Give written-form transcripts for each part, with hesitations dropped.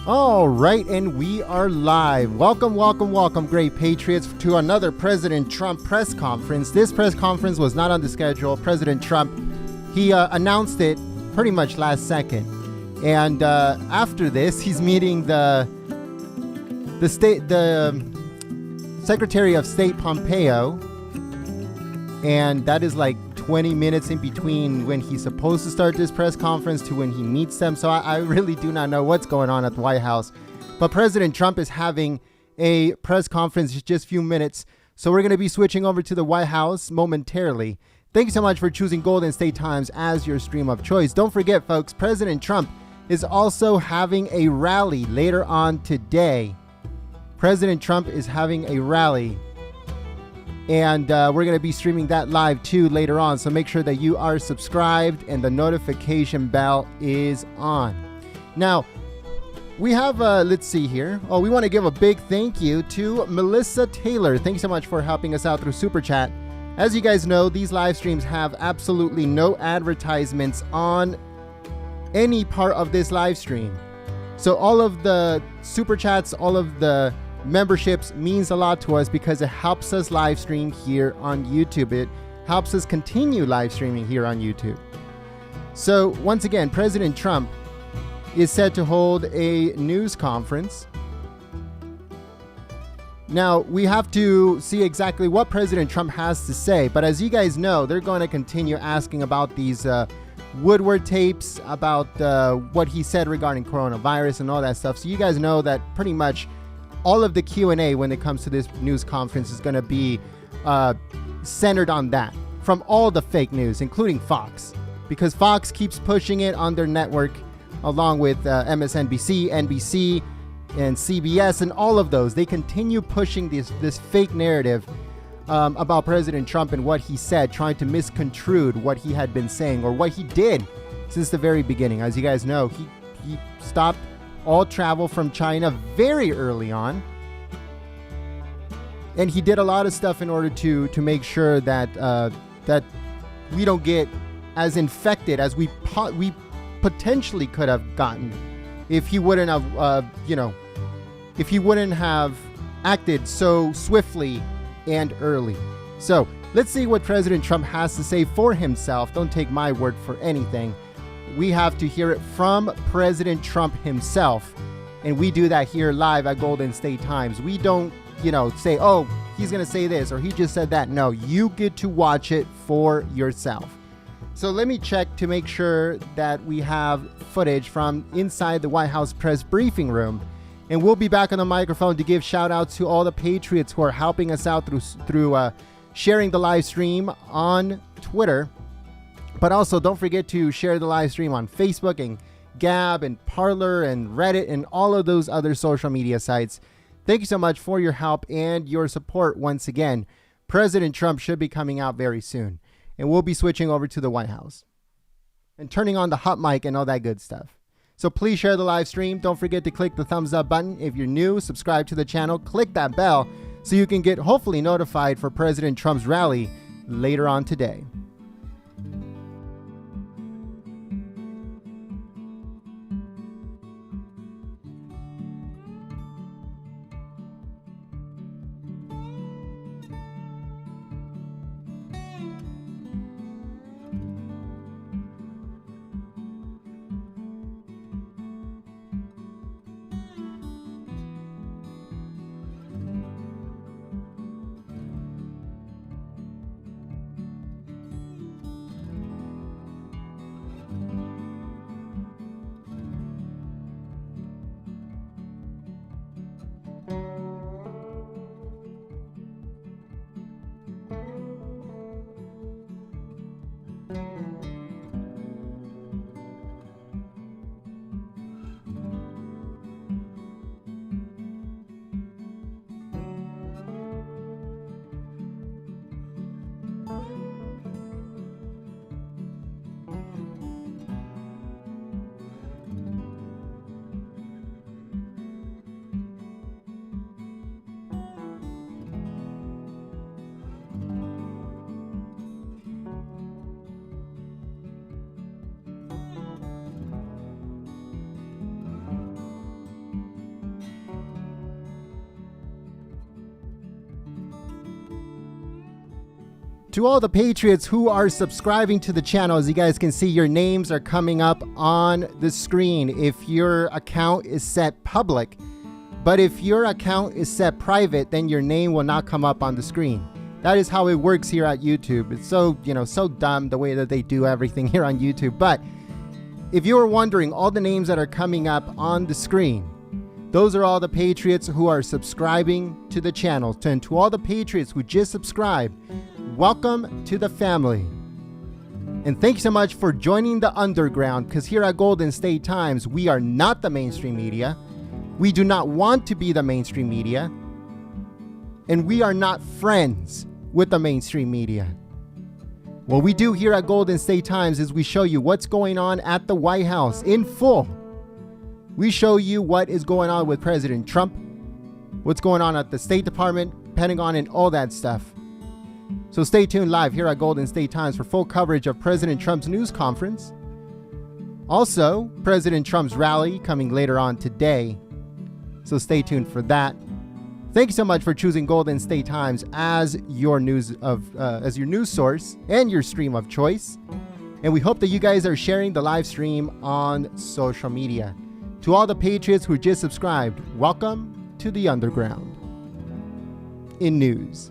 All right, and we are live. Welcome, welcome, welcome, great patriots, to another President Trump press conference. This press conference was not on the schedule. President Trump, he announced it pretty much last second. And after this, he's meeting the Secretary of State Pompeo, and that is like 20 minutes in between when he's supposed to start this press conference to when he meets them. So I really do not know what's going on at the White House. But President Trump is having a press conference in just a few minutes. So we're going to be switching over to the White House momentarily. Thank you so much for choosing Golden State Times as your stream of choice. Don't forget, folks, President Trump is also having a rally later on today. President Trump is having a rally. And we're going to be streaming that live too later on. So make sure that you are subscribed and the notification bell is on. Now, we have, let's see here. Oh, we want to give a big thank you to Melissa Taylor. Thank you so much for helping us out through Super Chat. As you guys know, these live streams have absolutely no advertisements on any part of this live stream. So all of the Super Chats, all of the memberships means a lot to us because it helps us live stream here on YouTube. It helps us continue live streaming here on YouTube. So once again, President Trump is set to hold a news conference. Now, we have to see exactly what President Trump has to say. But as you guys know, they're going to continue asking about these Woodward tapes, about what he said regarding coronavirus and all that stuff. So you guys know that pretty much all of the Q&A when it comes to this news conference is going to be centered on that from all the fake news, including Fox, because Fox keeps pushing it on their network along with MSNBC, NBC, and CBS, and all of those. They continue pushing this fake narrative about President Trump and what he said, trying to misconstrue what he had been saying or what he did since the very beginning. As you guys know, he stopped all travel from China very early on. And he did a lot of stuff in order to make sure that that we don't get as infected as we potentially could have gotten if he wouldn't have, if he wouldn't have acted so swiftly and early. So let's see what President Trump has to say for himself. Don't take my word for anything. We have to hear it from President Trump himself. And we do that here live at Golden State Times. We don't, say, oh, he's going to say this or he just said that. No, you get to watch it for yourself. So let me check to make sure that we have footage from inside the White House press briefing room. And we'll be back on the microphone to give shout outs to all the patriots who are helping us out through sharing the live stream on Twitter. But also, don't forget to share the live stream on Facebook and Gab and Parler and Reddit and all of those other social media sites. Thank you so much for your help and your support once again. President Trump should be coming out very soon. And we'll be switching over to the White House and turning on the hot mic and all that good stuff. So please share the live stream. Don't forget to click the thumbs up button. If you're new, subscribe to the channel. Click that bell so you can get hopefully notified for President Trump's rally later on today. To all the Patriots who are subscribing to the channel, as you guys can see, your names are coming up on the screen if your account is set public. But if your account is set private, then your name will not come up on the screen. That is how it works here at YouTube. It's so, so dumb the way that they do everything here on YouTube. But if you were wondering, all the names that are coming up on the screen, those are all the Patriots who are subscribing to the channel. And to all the Patriots who just subscribed, welcome to the family. And thank you so much for joining the underground, because here at Golden State Times, we are not the mainstream media. We do not want to be the mainstream media. And we are not friends with the mainstream media. What we do here at Golden State Times is we show you what's going on at the White House in full. We show you what is going on with President Trump, what's going on at the State Department, Pentagon, and all that stuff. So stay tuned live here at Golden State Times for full coverage of President Trump's news conference. Also, President Trump's rally coming later on today. So stay tuned for that. Thank you so much for choosing Golden State Times as your news source and your stream of choice. And we hope that you guys are sharing the live stream on social media. To all the Patriots who just subscribed, welcome to the underground. In news.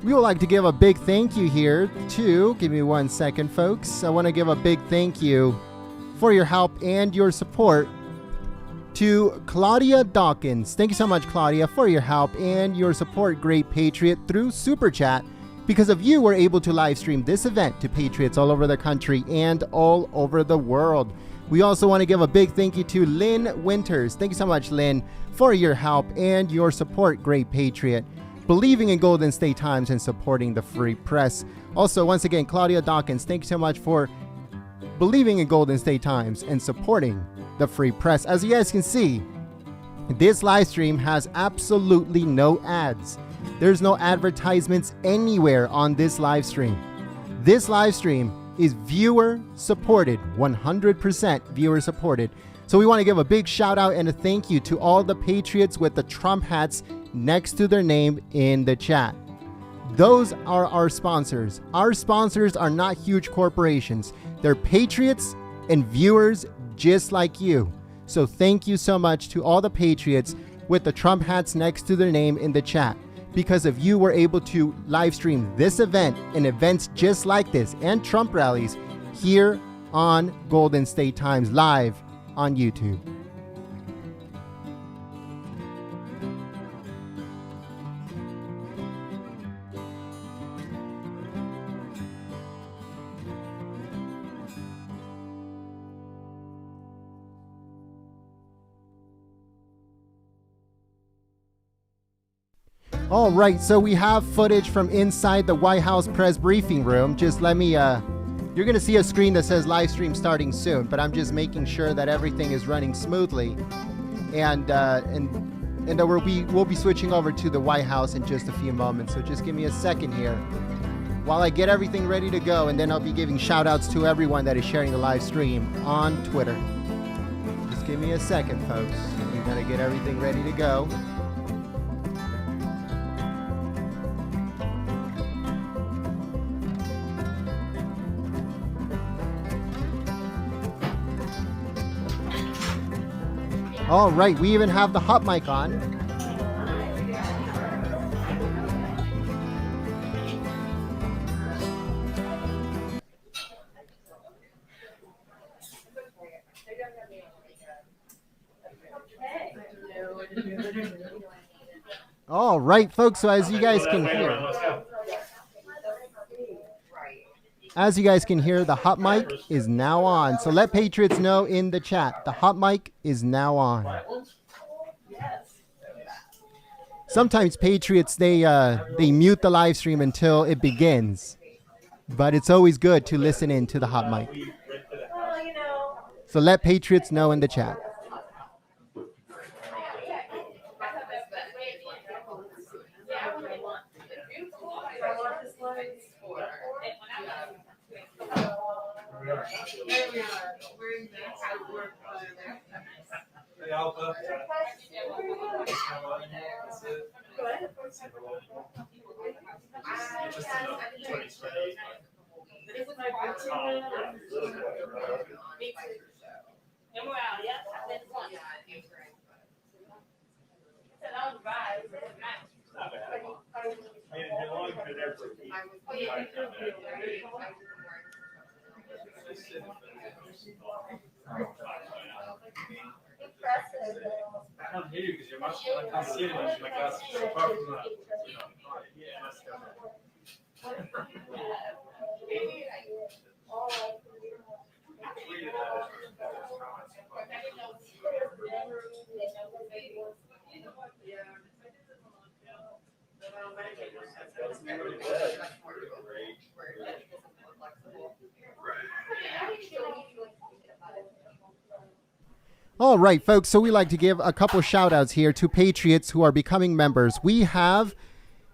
We would like to give a big thank you here to, give me 1 second, folks. I want to give a big thank you for your help and your support to Claudia Dawkins. Thank you so much, Claudia, for your help and your support, Great Patriot, through Super Chat. Because of you, we're able to live stream this event to Patriots all over the country and all over the world. We also want to give a big thank you to Lynn Winters. Thank you so much, Lynn, for your help and your support, Great Patriot, believing in Golden State Times and supporting the free press. Also, once again, Claudia Dawkins, thank you so much for believing in Golden State Times and supporting the free press. As you guys can see, this live stream has absolutely no ads. There's no advertisements anywhere on this live stream. This live stream is viewer supported, 100% viewer supported. So we want to give a big shout out and a thank you to all the Patriots with the Trump hats next to their name in the chat. Those are our sponsors. Our sponsors are not huge corporations. They're Patriots and viewers just like you. So thank you so much to all the Patriots with the Trump hats next to their name in the chat. Because of you, we're able to live stream this event and events just like this and Trump rallies here on Golden State Times live on YouTube. All right, so we have footage from inside the White House press briefing room. Just let me, you're going to see a screen that says live stream starting soon, but I'm just making sure that everything is running smoothly. And we'll be switching over to the White House in just a few moments. So just give me a second here while I get everything ready to go, and then I'll be giving shout outs to everyone that is sharing the live stream on Twitter. Just give me a second, folks. We gotta get everything ready to go. All right, we even have the hot mic on. All right, folks, so as you guys can hear, the hot mic is now on. So let Patriots know in the chat, the hot mic is now on. Sometimes Patriots, they mute the live stream until it begins, but it's always good to listen in to the hot mic. So let Patriots know in the chat. I can't hear you because you're much. I can't see anything because my glasses are apart from that. Yeah, let's go. All right, folks, so we like to give a couple shout outs here to Patriots who are becoming members. We have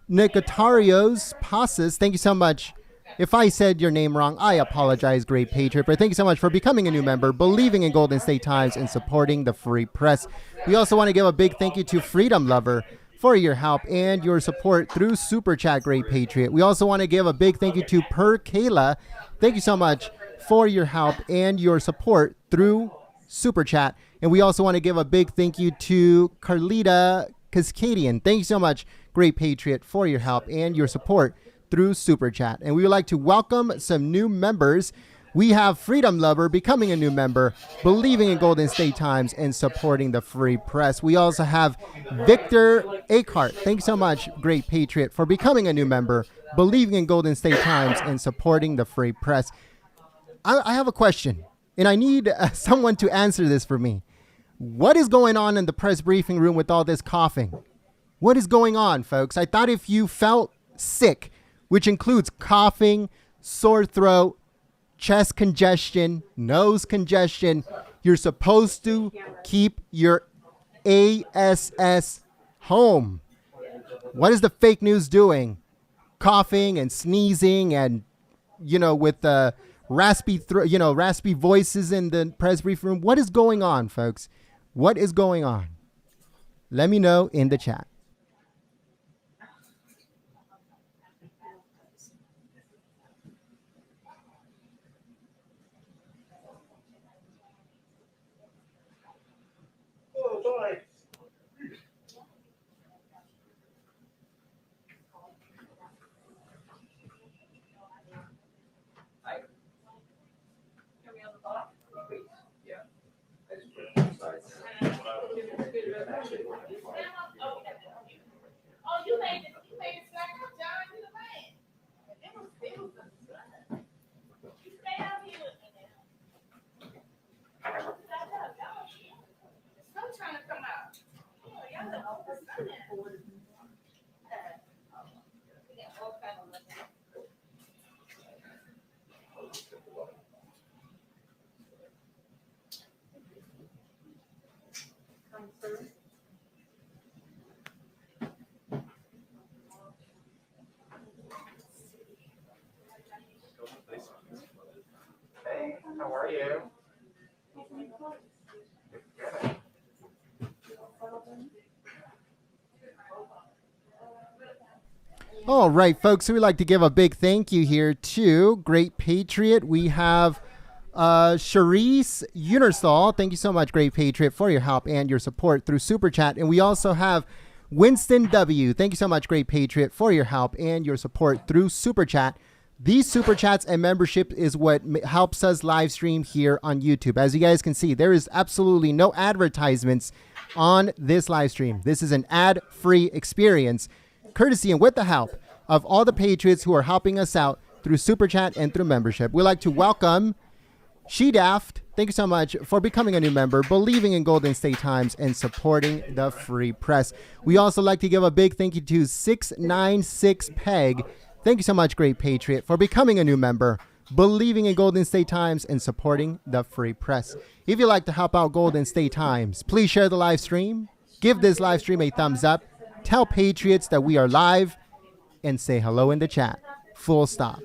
Nicotarios Pasas. Thank you so much. If I said your name wrong, I apologize, great Patriot. But thank you so much for becoming a new member, believing in Golden State Times, and supporting the free press. We also want to give a big thank you to Freedom Lover for your help and your support through Super Chat, great Patriot. We also want to give a big thank you to Per Kayla. Thank you so much for your help and your support through Super Chat. And we also want to give a big thank you to Carlita Cascadian. Thank you so much, great Patriot, for your help and your support through Super Chat. And we would like to welcome some new members. We have Freedom Lover becoming a new member, believing in Golden State Times, and supporting the free press. We also have Victor Akehart. Thank you so much, great Patriot, for becoming a new member, believing in Golden State Times, and supporting the free press. I have a question, and I need someone to answer this for me. What is going on in the press briefing room with all this coughing? What is going on, folks? I thought if you felt sick, which includes coughing, sore throat, chest congestion, nose congestion, you're supposed to keep your ASS home. What is the fake news doing? Coughing and sneezing and, with the raspy voices in the press briefing room. What is going on, folks? What is going on? Let me know in the chat. Oh, boy. Oh, you made it slack up, John. You the man. It was fun. You stay out here with me now. The sun's trying to come out. Oh, y'all look over the sun. We got all kinds of lessons. Hey, how are you? All right, folks, so we'd like to give a big thank you here to Great Patriot. We have Charisse Unersall, thank you so much, Great Patriot, for your help and your support through Super Chat. And we also have Winston W. Thank you so much, Great Patriot, for your help and your support through Super Chat. These Super Chats and membership is what helps us live stream here on YouTube. As you guys can see, there is absolutely no advertisements on this live stream. This is an ad-free experience, courtesy and with the help of all the Patriots who are helping us out through Super Chat and through membership. We'd like to welcome She-Daft, thank you so much for becoming a new member, believing in Golden State Times, and supporting the free press. We also like to give a big thank you to 696 Peg. Thank you so much, Great Patriot, for becoming a new member, believing in Golden State Times, and supporting the free press. If you'd like to help out Golden State Times, please share the live stream, give this live stream a thumbs up, tell Patriots that we are live, and say hello in the chat. Full stop.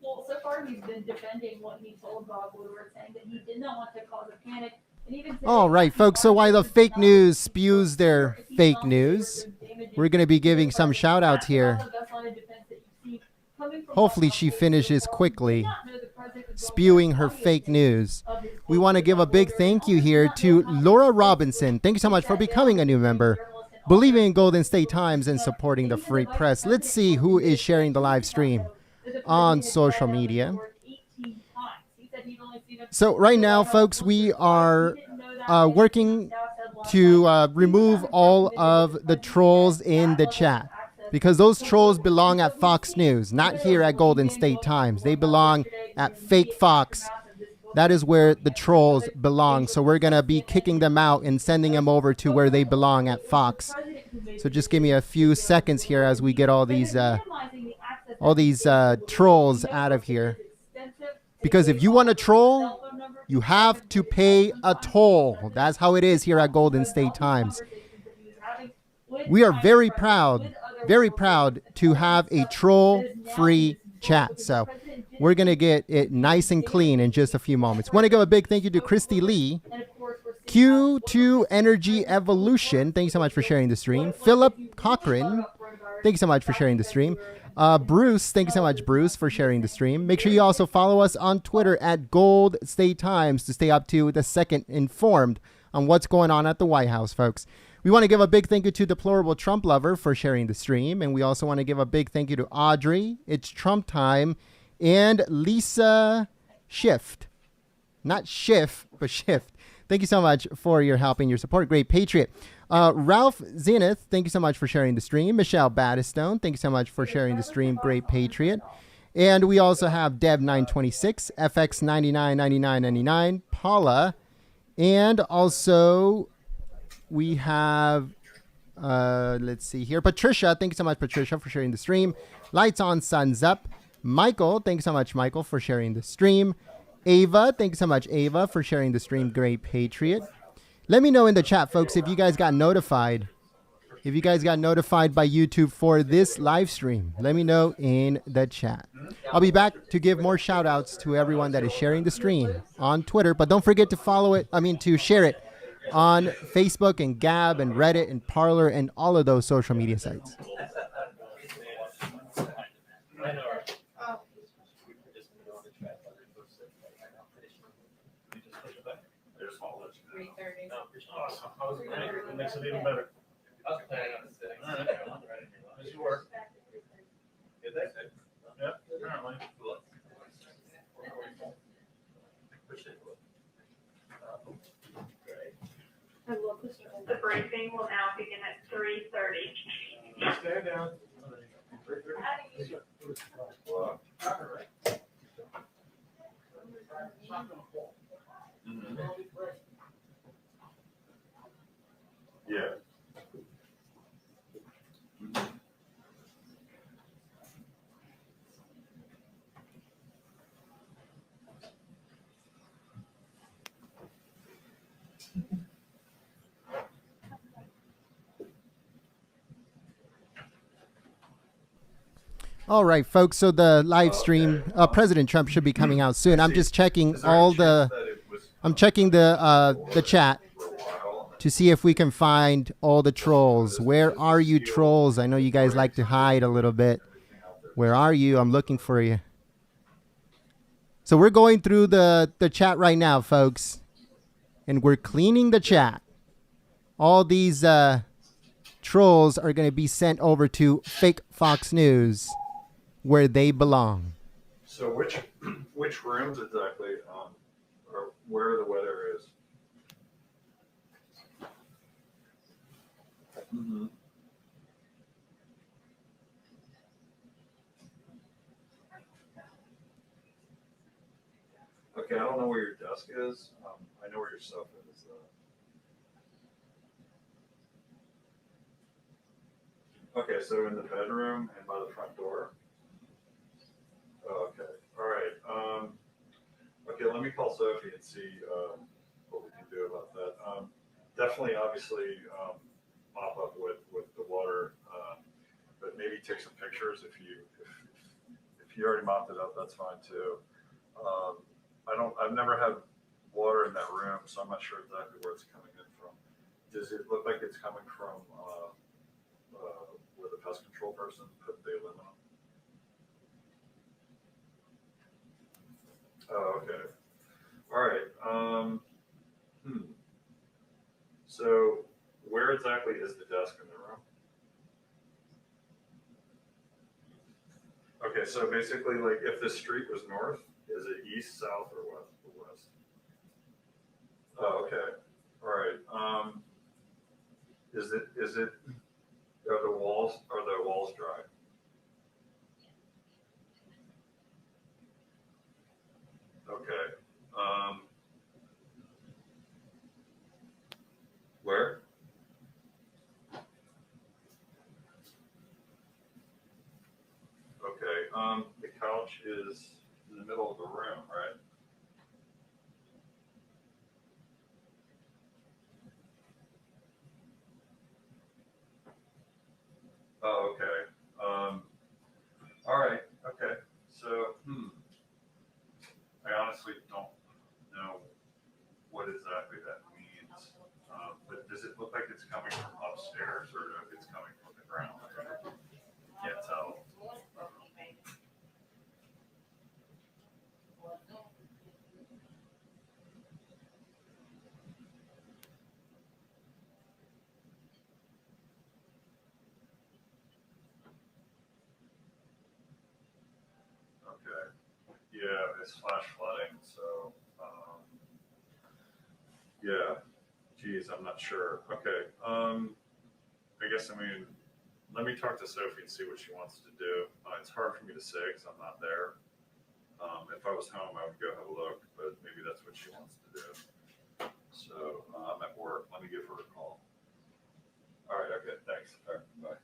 Well, so far he's been defending what he told Bob Woodward, saying that he did not want to cause a panic. And even All right, folks. So while the fake news spews their fake news, we're going to be giving some shout outs here. Hopefully she finishes quickly spewing her fake news. We want to give a big thank you here to Laura Robinson. Thank you so much for becoming a new member, believing in Golden State Times, and supporting the free press. Let's see who is sharing the live stream on social media. So right now, folks, we are working to remove all of the trolls in the chat, because those trolls belong at Fox News, not here at Golden State Times. They belong at Fake Fox. That is where the trolls belong. So we're going to be kicking them out and sending them over to where they belong at Fox. So just give me a few seconds here as we get all these trolls out of here. Because if you want to troll, you have to pay a toll. That's how it is here at Golden State Times. We are very proud very proud to have a troll-free chat. So we're going to get it nice and clean in just a few moments. Want to give a big thank you to Christy Lee, Q2 Energy Evolution. Thank you so much for sharing the stream. Philip Cochran, thank you so much for sharing the stream. Bruce, thank you so much, Bruce, for sharing the stream. Make sure you also follow us on Twitter at Gold State Times to stay up to the second informed on what's going on at the White House, folks. We want to give a big thank you to Deplorable Trump Lover for sharing the stream. And we also want to give a big thank you to Audrey, It's Trump Time, and Lisa Shift. Not Shift, but Shift. Thank you so much for your help and your support. Great Patriot. Ralph Zenith, thank you so much for sharing the stream. Michelle Battistone, thank you so much for sharing the stream. Great Patriot. And we also have Dev926, FX999999, Paula, and also we have, let's see here, Patricia. Thank you so much, Patricia, for sharing the stream. Lights on, suns up. Michael, thank you so much, Michael, for sharing the stream. Ava, thank you so much, Ava, for sharing the stream. Great Patriot. Let me know in the chat, folks, if you guys got notified. If you guys got notified by YouTube for this live stream, let me know in the chat. I'll be back to give more shout outs to everyone that is sharing the stream on Twitter, but don't forget to to share it on Facebook and Gab and Reddit and Parler and all of those social media sites. Awesome. That was great. It makes it even better. I was planning on sitting. All right. As you were. Yeah, apparently. The briefing will now begin at 3:30. Stand down. Yeah. All right, folks. So the live stream, President Trump should be coming out soon. I'm just checking I'm checking the chat to see if we can find all the trolls. Where are you, trolls? I know you guys like to hide a little bit. Where are you? I'm looking for you. So we're going through the chat right now, folks, and we're cleaning the chat. All these trolls are going to be sent over to fake Fox News, where they belong. So which rooms exactly, or where the weather is? Mm-hmm. Okay, I don't know where your desk is. I know where your stuff is. Okay, so in the bedroom and by the front door. Oh, okay. All right. Okay, let me call Sophie and see what we can do about that. Definitely, obviously, mop up with the water, but maybe take some pictures if you already mopped it up. That's fine too. I've never had water in that room, so I'm not sure exactly where it's coming in from. Does it look like it's coming from where the pest control person put the aluminum? Oh, okay. All right. So where exactly is the desk in the room? Okay, so basically, like, if the street was north, is it east, south, or west? Oh, okay. All right. Are the walls dry? Okay. Where? Okay. The couch is in the middle of the room, right? Oh, okay. yeah, it's flash flooding. So, yeah, geez, I'm not sure. Okay. I guess, let me talk to Sophie and see what she wants to do. It's hard for me to say because I'm not there. If I was home, I would go have a look, but maybe that's what she wants to do. So I'm at work. Let me give her a call. All right. Okay. Thanks. All right. Bye.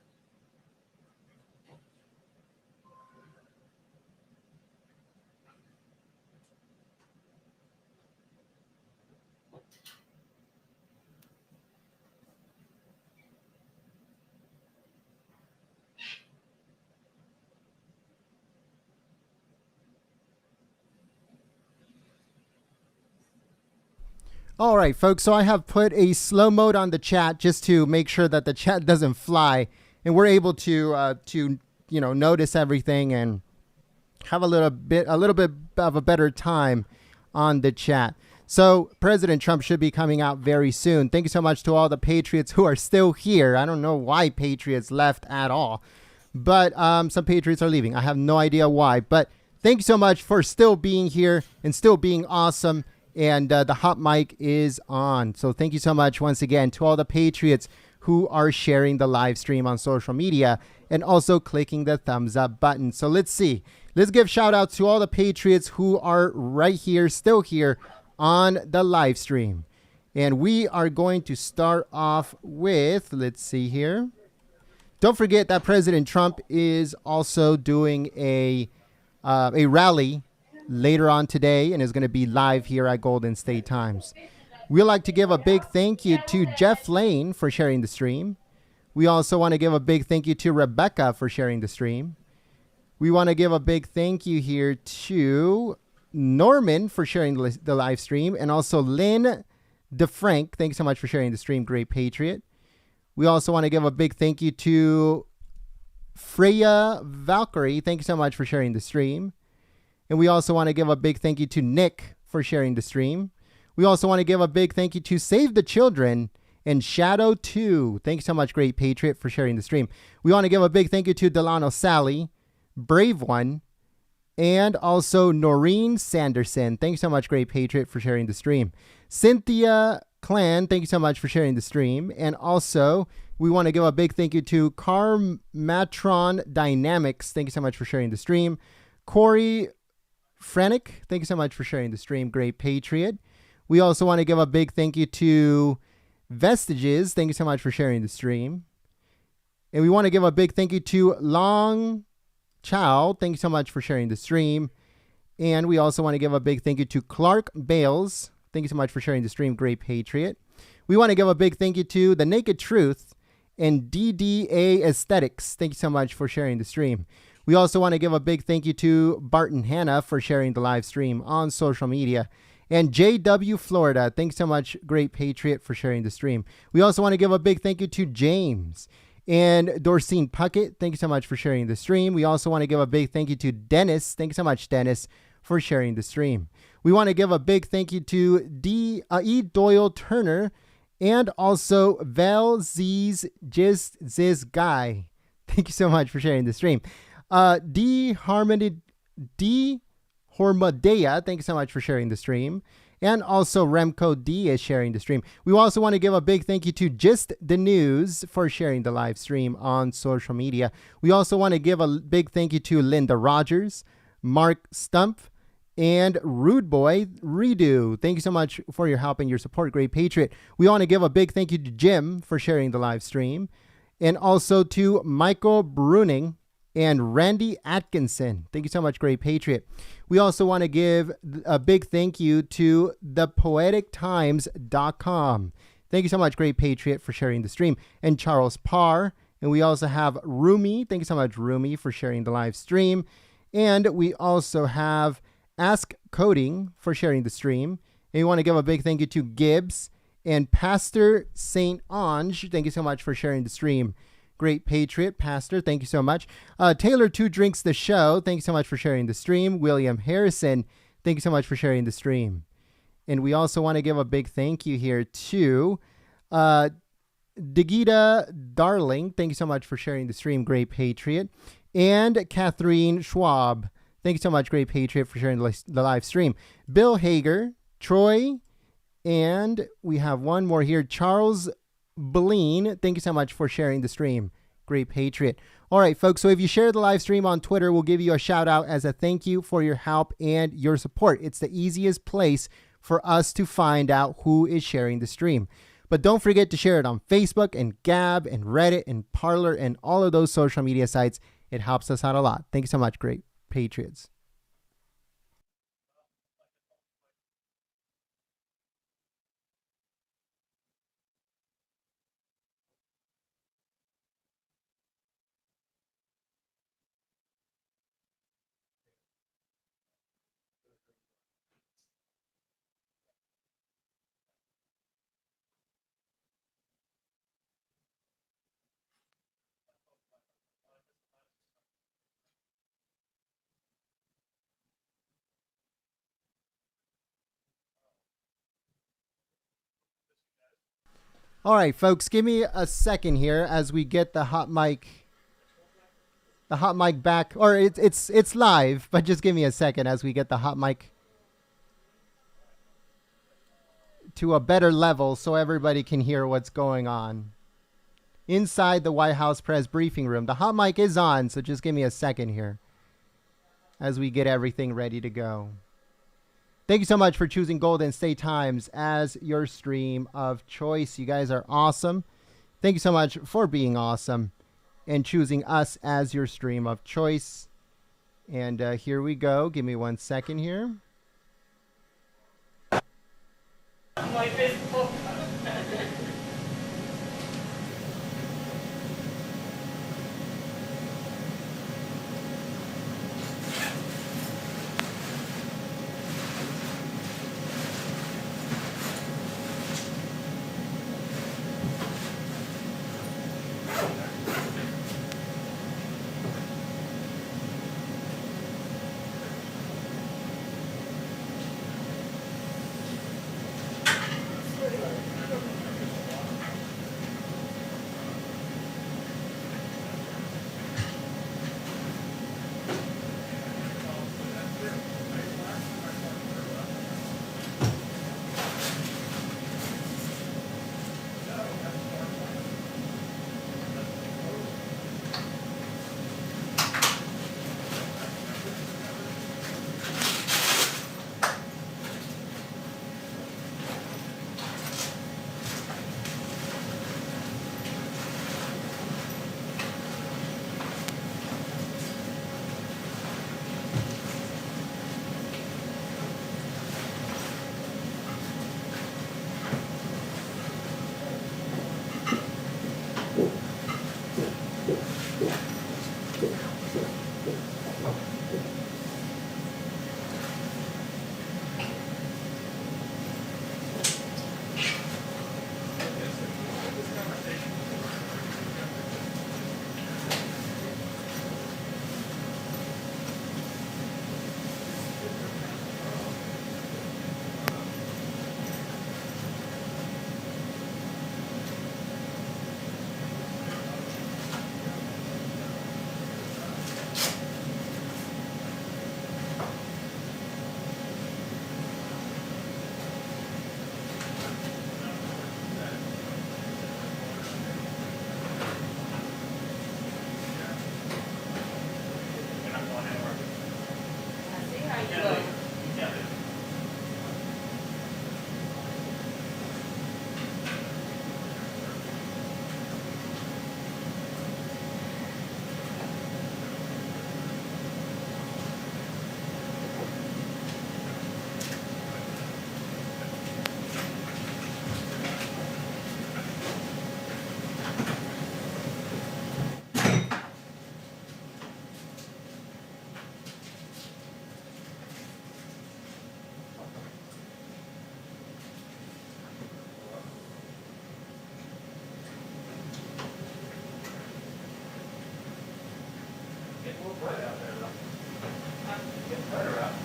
All right, folks. So I have put a slow mode on the chat just to make sure that the chat doesn't fly, and we're able to notice everything and have a little bit of a better time on the chat. So President Trump should be coming out very soon. Thank you so much to all the Patriots who are still here. I don't know why Patriots left at all, but some Patriots are leaving. I have no idea why, but thank you so much for still being here and still being awesome. And the hot mic is on. So thank you so much once again to all the Patriots who are sharing the live stream on social media and also clicking the thumbs up button. So let's see. Let's give shout out to all the Patriots who are right here, still here on the live stream. And we are going to start off with, let's see here. Don't forget that President Trump is also doing a rally later on today and is going to be live here at Golden State Times. We'd like to give a big thank you to Jeff Lane for sharing the stream. We also want to give a big thank you to Rebecca for sharing the stream. We want to give a big thank you here to Norman for sharing the live stream, and also Lynn DeFrank. Thanks so much for sharing the stream, Great Patriot. We also want to give a big thank you to Freya Valkyrie. Thank you so much for sharing the stream. And we also want to give a big thank you to Nick for sharing the stream. We also want to give a big thank you to Save the Children and Shadow 2. Thank you so much, Great Patriot, for sharing the stream. We want to give a big thank you to Delano Sally, Brave One, and also Noreen Sanderson. Thank you so much, Great Patriot, for sharing the stream. Cynthia Clan, thank you so much for sharing the stream. And also, we want to give a big thank you to Carmatron Dynamics. Thank you so much for sharing the stream. Corey Frenick, thank you so much for sharing the stream, Great Patriot. We also want to give a big thank you to Vestiges. Thank you so much for sharing the stream. And we want to give a big thank you to Long Chow. Thank you so much for sharing the stream. And we also want to give a big thank you to Clark Bales. Thank you so much for sharing the stream, Great Patriot. We want to give a big thank you to The Naked Truth and DDA Aesthetics. Thank you so much for sharing the stream. We also want to give a big thank you to Barton Hanna for sharing the live stream on social media. And JW Florida, thanks so much, Great Patriot, for sharing the stream. We also want to give a big thank you to James and Dorcine Puckett. Thank you so much for sharing the stream. We also want to give a big thank you to Dennis. Thank you so much, Dennis, for sharing the stream. We want to give a big thank you to E. Doyle Turner and also Val Z's Just Ziz Guy. Thank you so much for sharing the stream. D. Hormadea, thank you so much for sharing the stream. And also Remco D is sharing the stream. We also want to give a big thank you to Just the News for sharing the live stream on social media. We also want to give a big thank you to Linda Rogers, Mark Stump, and Rude Boy Redo. Thank you so much for your help and your support, Great Patriot. We want to give a big thank you to Jim for sharing the live stream, and also to Michael Bruning and Randy Atkinson. Thank you so much, Great Patriot. We also want to give a big thank you to thepoetictimes.com. Thank you so much, Great Patriot, for sharing the stream. And Charles Parr. And we also have Rumi. Thank you so much, Rumi, for sharing the live stream. And we also have Ask Coding for sharing the stream. And we want to give a big thank you to Gibbs and Pastor St. Ange. Thank you so much for sharing the stream. Great Patriot, Pastor, thank you so much. Taylor 2 Drinks the Show, thank you so much for sharing the stream. William Harrison, thank you so much for sharing the stream. And we also want to give a big thank you here to Digita Darling, thank you so much for sharing the stream, Great Patriot. And Catherine Schwab, Thank you so much, Great Patriot, for sharing the live stream. Bill Hager, Troy, and we have one more here, Charles Beline. Thank you so much for sharing the stream, Great Patriot. All right, folks, so if you share the live stream on Twitter, we'll give you a shout out as a thank you for your help and your support. It's the easiest place for us to find out who is sharing the stream. But don't forget to share it on Facebook and Gab and Reddit and Parler and all of those social media sites. It helps us out a lot. Thank you so much, Great Patriots. All right, folks, give me a second here as we get the hot mic back, or it's live, but just give me a second as we get the hot mic to a better level so everybody can hear what's going on inside the White House press briefing room. The hot mic is on, so just give me a second here as we get everything ready to go. Thank you so much for choosing Golden State Times as your stream of choice. You guys are awesome. Thank you so much for being awesome and choosing us as your stream of choice. And here we go. Give me 1 second here.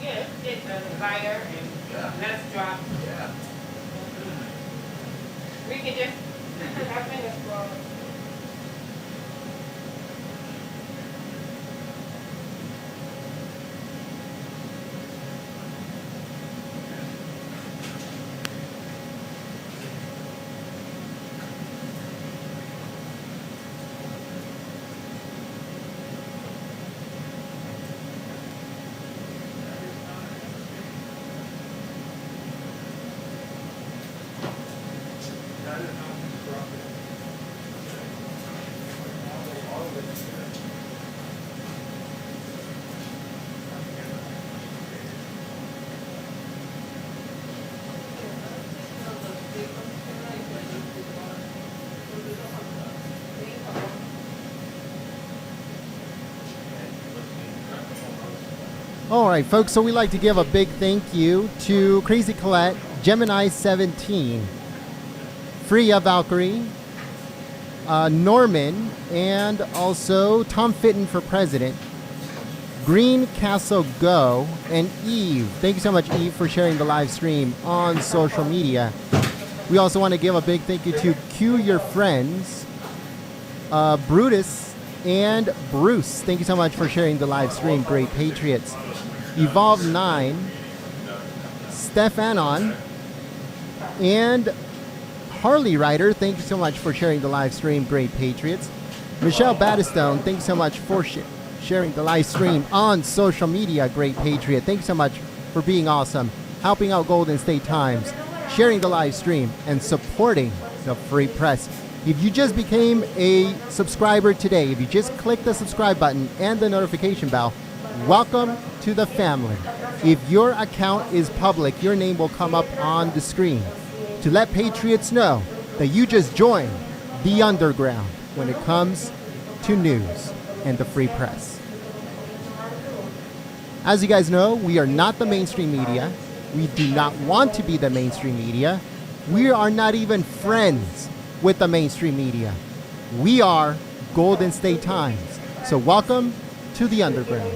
Yes, it's a fire and let's drop. We can just, our fingers crossed. All right, folks, so we'd like to give a big thank you to Crazy Colette, Gemini 17, Freya Valkyrie, Norman, and also Tom Fitton for president, Green Castle Go, and Eve. Thank you so much, Eve, for sharing the live stream on social media. We also want to give a big thank you to Q Your Friends, Brutus, and Bruce. Thank you so much for sharing the live stream, Great Patriots. Evolve 9, Stephanon, and Harley Rider. Thank you so much for sharing the live stream, Great Patriots. Michelle Battistone, thank you so much for sharing the live stream on social media, Great Patriot. Thank you so much for being awesome, helping out Golden State Times, sharing the live stream, and supporting the free press. If you just became a subscriber today, if you just click the subscribe button and the notification bell, welcome to the family. If your account is public, your name will come up on the screen to let Patriots know that you just joined the underground when it comes to news and the free press. As you guys know, we are not the mainstream media. We do not want to be the mainstream media. We are not even friends with the mainstream media. We are Golden State Times. So welcome to the underground.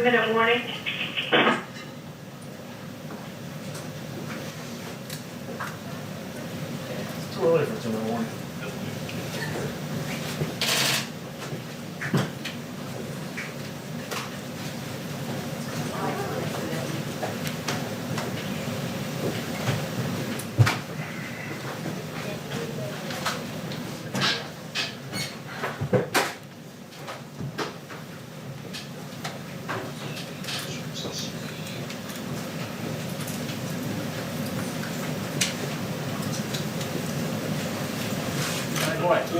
2-minute warning. It's too early for 2-minute warning. Go ahead.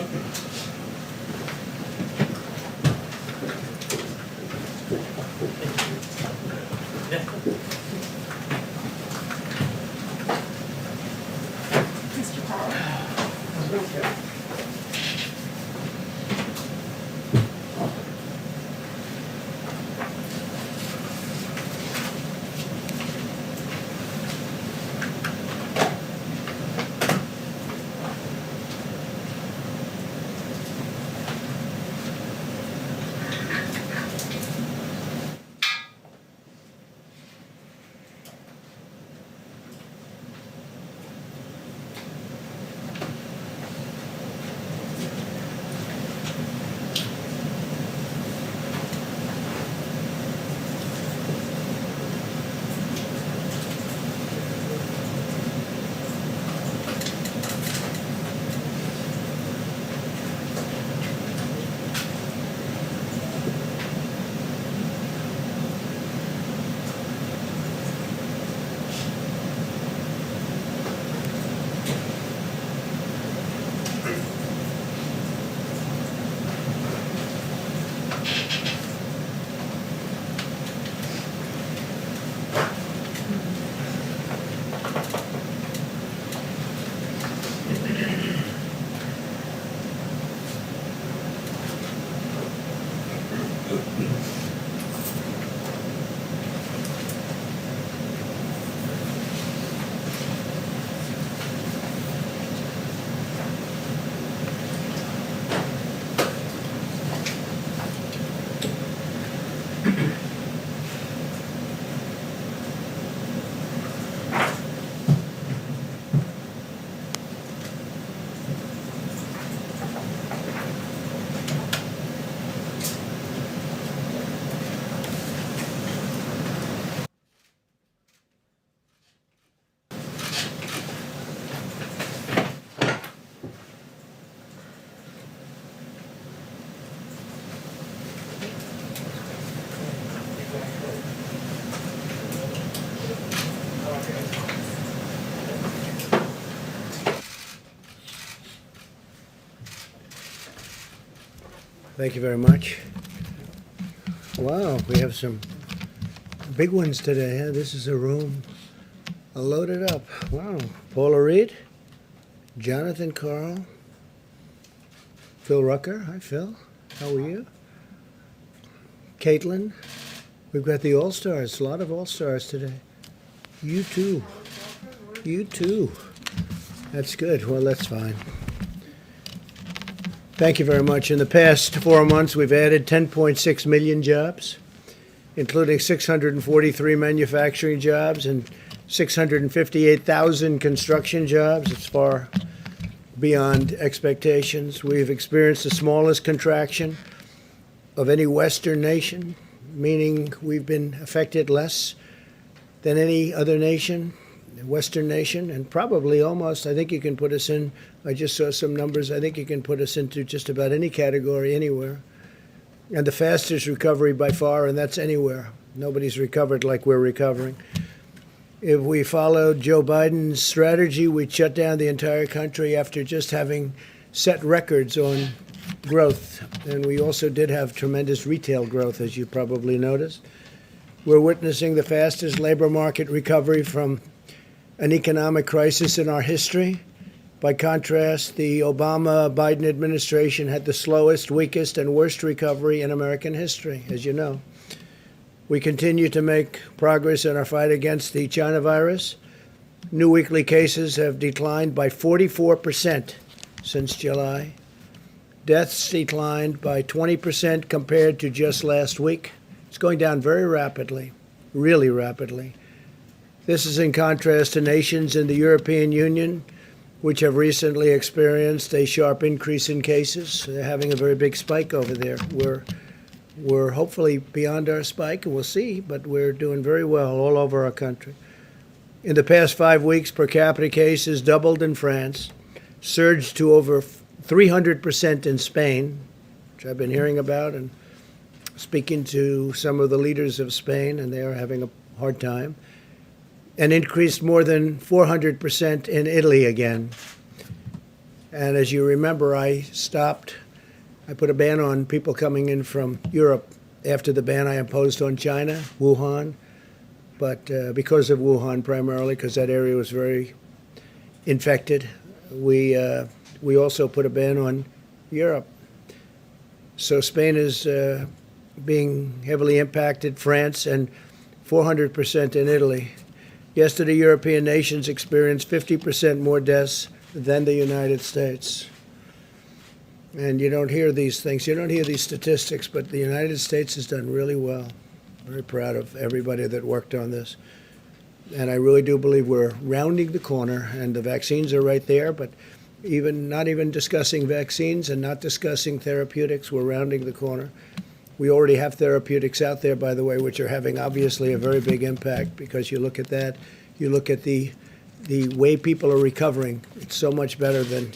Thank you very much. Wow, we have some big ones today. Huh? This is a room loaded up. Wow. Paula Reed, Jonathan Carl, Phil Rucker. Hi, Phil. How are you? Caitlin. We've got the All-Stars. A lot of All-Stars today. You too. You too. That's good. Well, that's fine. Thank you very much. In the past 4 months, we've added 10.6 million jobs, including 643 manufacturing jobs and 658,000 construction jobs. It's far beyond expectations. We've experienced the smallest contraction of any Western nation, meaning we've been affected less than any other nation, Western nation, and probably almost, I think you can put us in, I just saw some numbers, I think you can put us into just about any category anywhere. And the fastest recovery by far, and that's anywhere. Nobody's recovered like we're recovering. If we followed Joe Biden's strategy, we'd shut down the entire country after just having set records on growth. And we also did have tremendous retail growth, as you probably noticed. We're witnessing the fastest labor market recovery from an economic crisis in our history. By contrast, the Obama-Biden administration had the slowest, weakest, and worst recovery in American history, as you know. We continue to make progress in our fight against the China virus. New weekly cases have declined by 44% since July. Deaths declined by 20% compared to just last week. It's going down very rapidly, really rapidly. This is in contrast to nations in the European Union, which have recently experienced a sharp increase in cases. They're having a very big spike over there. We're hopefully beyond our spike, and we'll see, but we're doing very well all over our country. In the past 5 weeks, per capita cases doubled in France, surged to over 300% in Spain, which I've been hearing about and speaking to some of the leaders of Spain, and they are having a hard time, and increased more than 400% in Italy again. And as you remember, I put a ban on people coming in from Europe after the ban I imposed on China, Wuhan, but because of Wuhan primarily, because that area was very infected, we also put a ban on Europe. So Spain is being heavily impacted, France, and 400% in Italy. Yesterday, European nations experienced 50% more deaths than the United States. And you don't hear these things, you don't hear these statistics, but the United States has done really well. Very proud of everybody that worked on this. And I really do believe we're rounding the corner, and the vaccines are right there, but not even discussing vaccines and not discussing therapeutics, we're rounding the corner. We already have therapeutics out there, by the way, which are having obviously a very big impact, because you look at that, you look at the way people are recovering. It's so much better than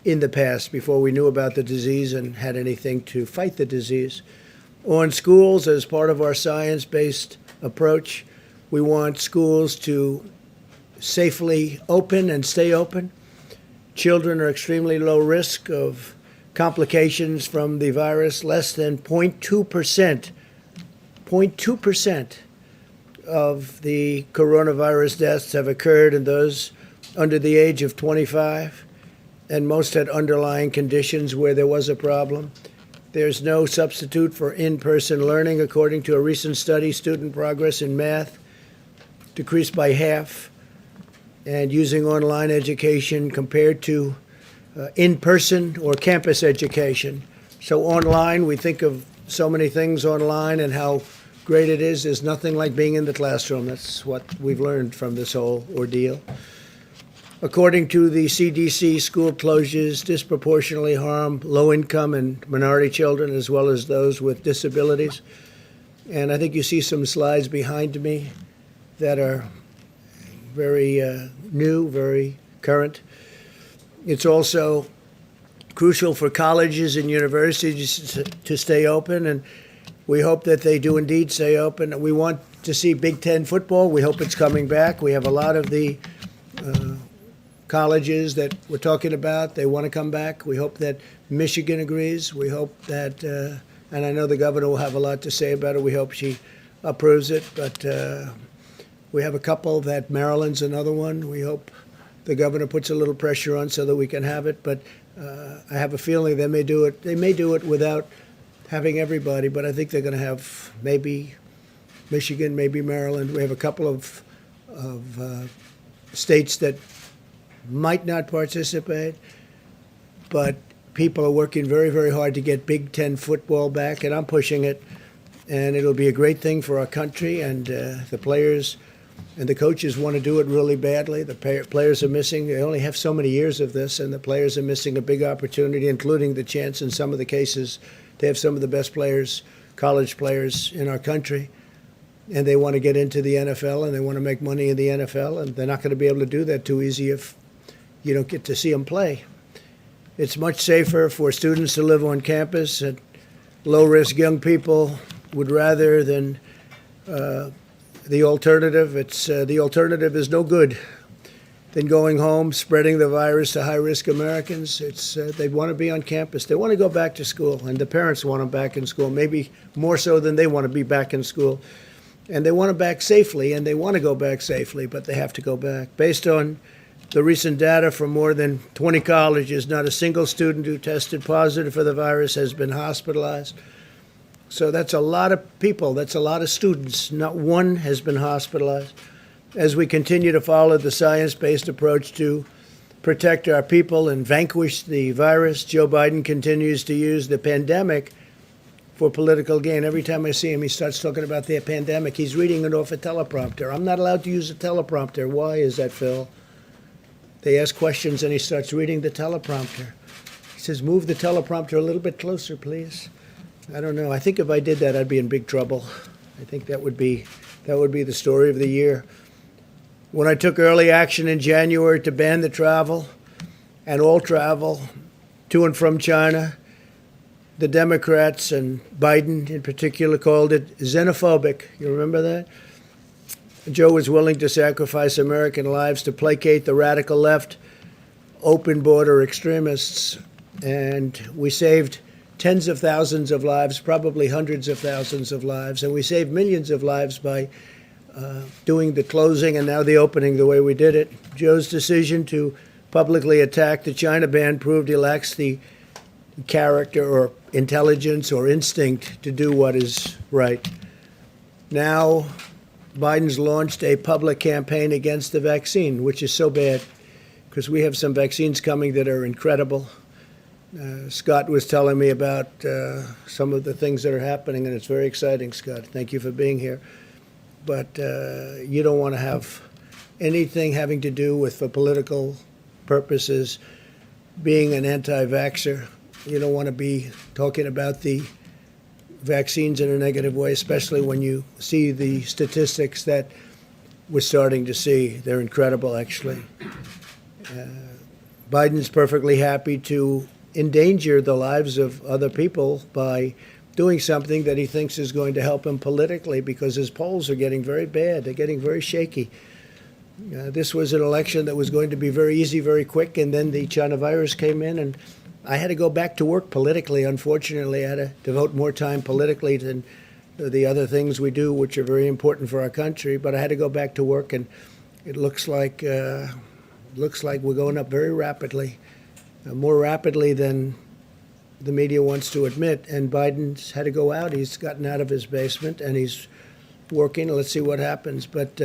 in the past, before we knew about the disease and had anything to fight the disease. On schools, as part of our science-based approach, we want schools to safely open and stay open. Children are extremely low risk of complications from the virus. Less than 0.2% of the coronavirus deaths have occurred in those under the age of 25, and most had underlying conditions where there was a problem. There's no substitute for in-person learning. According to a recent study, student progress in math decreased by half, and using online education compared to in-person or campus education. So online, we think of so many things online and how great it is. There's nothing like being in the classroom. That's what we've learned from this whole ordeal. According to the CDC, school closures disproportionately harm low-income and minority children, as well as those with disabilities. And I think you see some slides behind me that are very new, very current. It's also crucial for colleges and universities to stay open, and we hope that they do indeed stay open. We want to see Big Ten football. We hope it's coming back. We have a lot of the colleges that we're talking about, they want to come back. We hope that Michigan agrees. We hope that, and I know the governor will have a lot to say about it. We hope she approves it, but we have a couple that Maryland's another one. We hope the governor puts a little pressure on so that we can have it, but I have a feeling they may do it. They may do it without having everybody, but I think they're going to have maybe Michigan, maybe Maryland. We have a couple of states that might not participate, but people are working very, very hard to get Big Ten football back, and I'm pushing it, and it'll be a great thing for our country, and the players and the coaches want to do it really badly. The players are missing. They only have so many years of this, and the players are missing a big opportunity, including the chance in some of the cases to have some of the best players, college players in our country. And they want to get into the NFL, and they want to make money in the NFL, and they're not going to be able to do that too easy if you don't get to see them play. It's much safer for students to live on campus, and low-risk young people would rather than the alternative. The alternative is no good than going home, spreading the virus to high-risk Americans. They want to be on campus. They want to go back to school, and the parents want them back in school, maybe more so than they want to be back in school. And they want to back safely, and they want to go back safely, but they have to go back. Based on the recent data from more than 20 colleges, not a single student who tested positive for the virus has been hospitalized. So that's a lot of people. That's a lot of students. Not one has been hospitalized. As we continue to follow the science-based approach to protect our people and vanquish the virus, Joe Biden continues to use the pandemic for political gain. Every time I see him, he starts talking about the pandemic. He's reading it off a teleprompter. I'm not allowed to use a teleprompter. Why is that, Phil? They ask questions and he starts reading the teleprompter. He says, move the teleprompter a little bit closer, please. I don't know. I think if I did that, I'd be in big trouble. I think that would be the story of the year. When I took early action in January to ban the travel and all travel to and from China, the Democrats and Biden in particular called it xenophobic. You remember that? Joe was willing to sacrifice American lives to placate the radical left, open border extremists. And we saved tens of thousands of lives, probably hundreds of thousands of lives. And we saved millions of lives by doing the closing and now the opening the way we did it. Joe's decision to publicly attack the China ban proved he lacks the character or intelligence or instinct to do what is right. Now, Biden's launched a public campaign against the vaccine, which is so bad because we have some vaccines coming that are incredible. Scott was telling me about some of the things that are happening, and it's very exciting, Scott. Thank you for being here. But you don't want to have anything having to do with, for political purposes, being an anti-vaxxer. You don't want to be talking about the vaccines in a negative way, especially when you see the statistics that we're starting to see. They're incredible, actually. Biden's perfectly happy to endanger the lives of other people by doing something that he thinks is going to help him politically because his polls are getting very bad. They're getting very shaky. This was an election that was going to be very easy, very quick, and then the China virus came in, and I had to go back to work politically. Unfortunately, I had to devote more time politically than the other things we do, which are very important for our country. But I had to go back to work, and it looks like we're going up very rapidly, more rapidly than the media wants to admit. And Biden's had to go out. He's gotten out of his basement, and he's working. Let's see what happens. But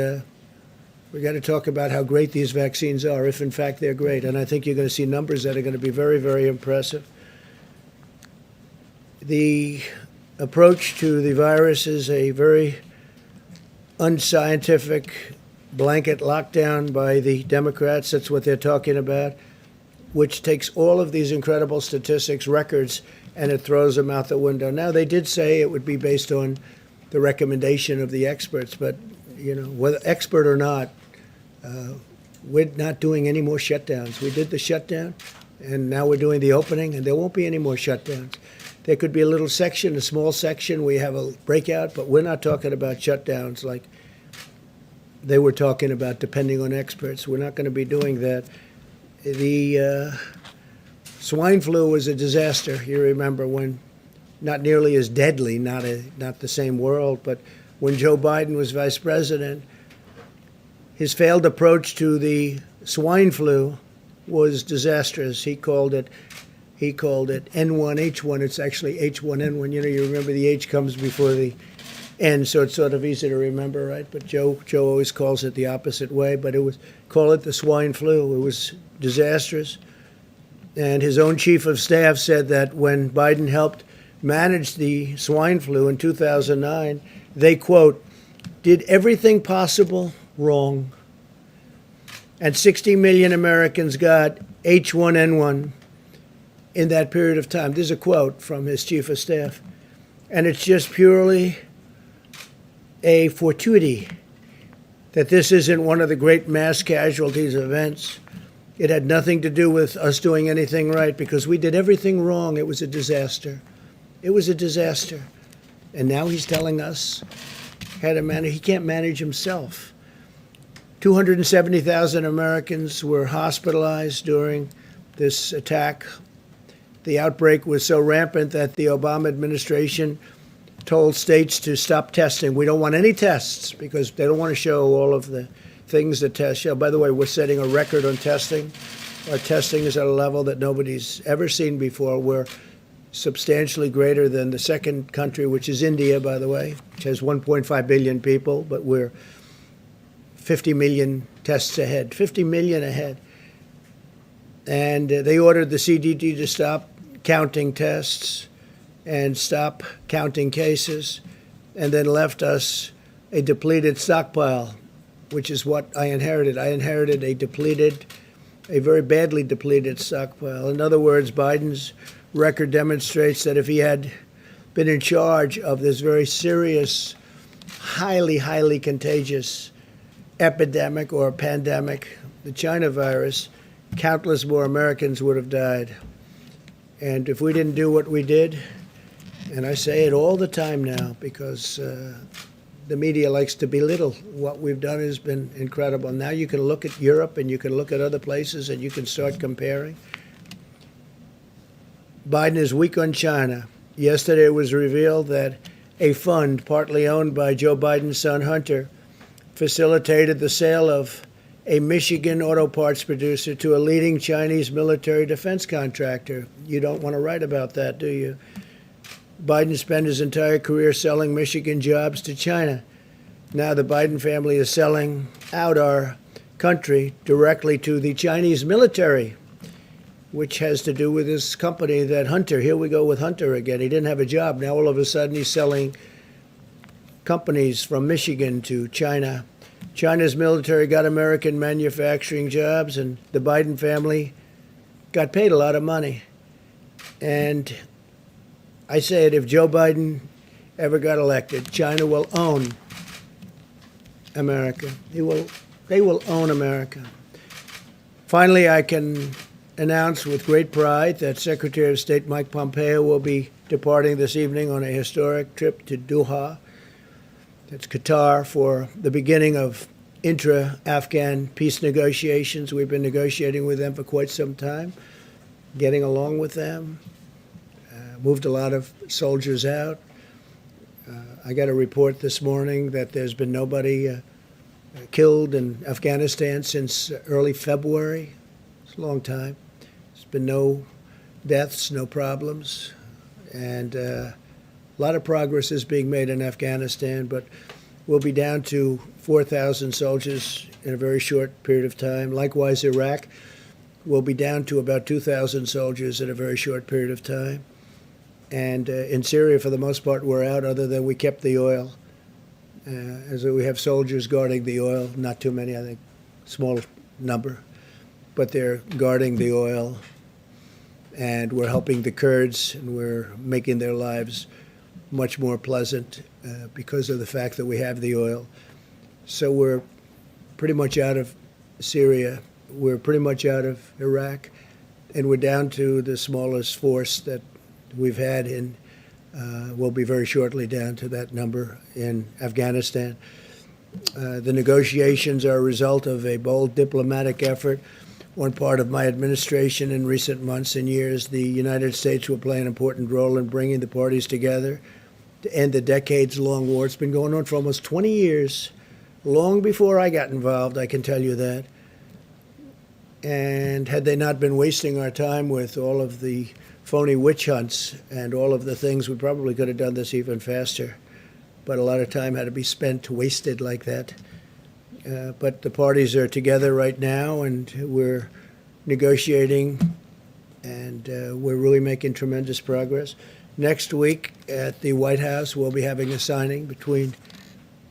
we got to talk about how great these vaccines are, if in fact they're great. And I think you're going to see numbers that are going to be very, very impressive. The approach to the virus is a very unscientific blanket lockdown by the Democrats. That's what they're talking about, which takes all of these incredible statistics, records, and it throws them out the window. Now, they did say it would be based on the recommendation of the experts, but whether expert or not, we're not doing any more shutdowns. We did the shutdown, and now we're doing the opening, and there won't be any more shutdowns. There could be a little section, a small section, we have a breakout, but we're not talking about shutdowns like they were talking about, depending on experts. We're not going to be doing that. The swine flu was a disaster. You remember when, not nearly as deadly, not the same world, but when Joe Biden was vice president, his failed approach to the swine flu was disastrous. He called it N1H1. It's actually H1N1. You remember the H comes before the N, so it's sort of easy to remember, right? But Joe always calls it the opposite way. But call it the swine flu. It was disastrous. And his own chief of staff said that when Biden helped manage the swine flu in 2009, they, quote, did everything possible wrong. And 60 million Americans got H1N1 in that period of time. There's a quote from his chief of staff. And it's just purely a fortuity that this isn't one of the great mass casualties events. It had nothing to do with us doing anything right because we did everything wrong. It was a disaster. It was a disaster. And now he's telling us how to manage. He can't manage himself. 270,000 Americans were hospitalized during this attack. The outbreak was so rampant that the Obama administration told states to stop testing. We don't want any tests because they don't want to show all of the things that tests show. By the way, we're setting a record on testing. Our testing is at a level that nobody's ever seen before. We're substantially greater than the second country, which is India, by the way, which has 1.5 billion people, but we're 50 million tests ahead, 50 million ahead. And they ordered the CDC to stop counting tests. and stop counting cases, and then left us a depleted stockpile, which is what I inherited. I inherited a very badly depleted stockpile. In other words, Biden's record demonstrates that if he had been in charge of this very serious, highly, highly contagious epidemic or pandemic, the China virus, countless more Americans would have died. And if we didn't do what we did, and I say it all the time now because the media likes to belittle what we've done has been incredible. Now you can look at Europe and you can look at other places and you can start comparing. Biden is weak on China. Yesterday it was revealed that a fund partly owned by Joe Biden's son Hunter facilitated the sale of a Michigan auto parts producer to a leading Chinese military defense contractor. You don't want to write about that, do you? Biden spent his entire career selling Michigan jobs to China. Now the Biden family is selling out our country directly to the Chinese military, which has to do with this company that Hunter, here we go with Hunter again. He didn't have a job. Now all of a sudden he's selling companies from Michigan to China. China's military got American manufacturing jobs, and the Biden family got paid a lot of money. And I say it, if Joe Biden ever got elected, China will own America. They will own America. Finally, I can announce with great pride that Secretary of State Mike Pompeo will be departing this evening on a historic trip to Doha. That's Qatar, for the beginning of intra-Afghan peace negotiations. We've been negotiating with them for quite some time, getting along with them. Moved a lot of soldiers out. I got a report this morning that there's been nobody killed in Afghanistan since early February. It's a long time. There's been no deaths, no problems, and a lot of progress is being made in Afghanistan, but we'll be down to 4,000 soldiers in a very short period of time. Likewise, Iraq will be down to about 2,000 soldiers in a very short period of time. And in Syria, for the most part, we're out, other than we kept the oil. As we have soldiers guarding the oil, not too many, I think, small number, but they're guarding the oil. And we're helping the Kurds, and we're making their lives much more pleasant because of the fact that we have the oil. So we're pretty much out of Syria. We're pretty much out of Iraq. And we're down to the smallest force that we've had in, we'll be very shortly down to that number in Afghanistan. The negotiations are a result of a bold diplomatic effort. One part of my administration in recent months and years, the United States will play an important role in bringing the parties together to end the decades-long war. It's been going on for almost 20 years, long before I got involved, I can tell you that. And had they not been wasting our time with all of the phony witch hunts and all of the things, we probably could have done this even faster. But a lot of time had to be spent, wasted like that. But the parties are together right now, and we're negotiating, and we're really making tremendous progress. Next week at the White House, we'll be having a signing between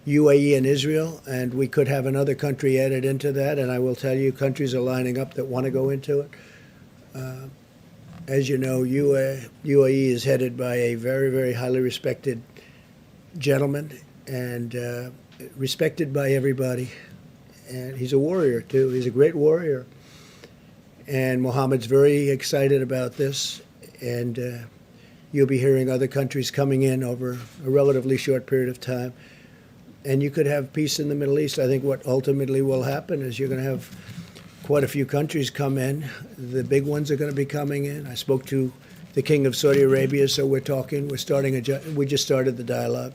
UAE and Israel, and we could have another country added into that. And I will tell you, countries are lining up that want to go into it. As you know, UAE is headed by a very, very highly respected gentleman, and respected by everybody. And he's a warrior, too. He's a great warrior. And Mohammed's very excited about this. And you'll be hearing other countries coming in over a relatively short period of time. And you could have peace in the Middle East. I think what ultimately will happen is you're going to have quite a few countries come in. The big ones are going to be coming in. I spoke to the King of Saudi Arabia, so we're talking. We just started the dialogue.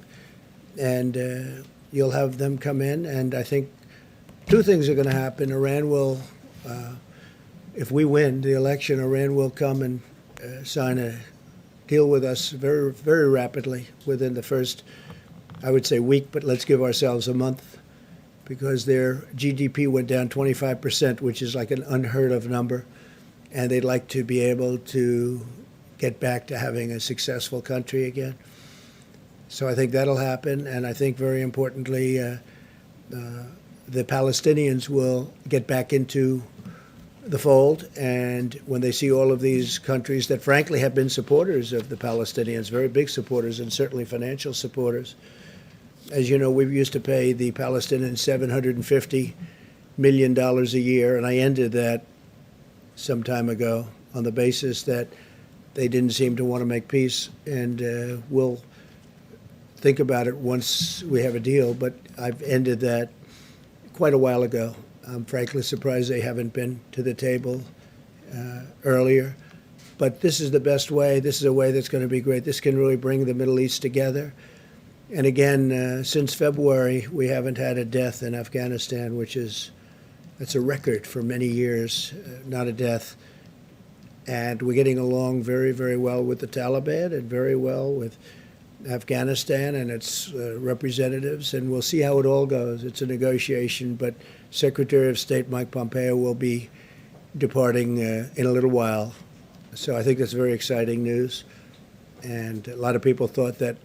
And you'll have them come in, and I think two things are going to happen. Iran will, if we win the election, Iran will come and sign a deal with us very, very rapidly within the first, I would say, week, but let's give ourselves a month, because their GDP went down 25%, which is like an unheard of number, and they'd like to be able to get back to having a successful country again. So I think that'll happen, and I think very importantly, the Palestinians will get back into the fold, and when they see all of these countries that frankly have been supporters of the Palestinians, very big supporters and certainly financial supporters. As you know, we used to pay the Palestinians $750 million a year, and I ended that some time ago on the basis that they didn't seem to want to make peace, and we'll think about it once we have a deal, but I've ended that quite a while ago. I'm frankly surprised they haven't been to the table earlier. But this is the best way. This is a way that's going to be great. This can really bring the Middle East together. And again, since February, we haven't had a death in Afghanistan, that's a record for many years, not a death. And we're getting along very, very well with the Taliban and very well with Afghanistan and its representatives, and we'll see how it all goes. It's a negotiation, but Secretary of State Mike Pompeo will be departing in a little while. So I think that's very exciting news. And a lot of people thought that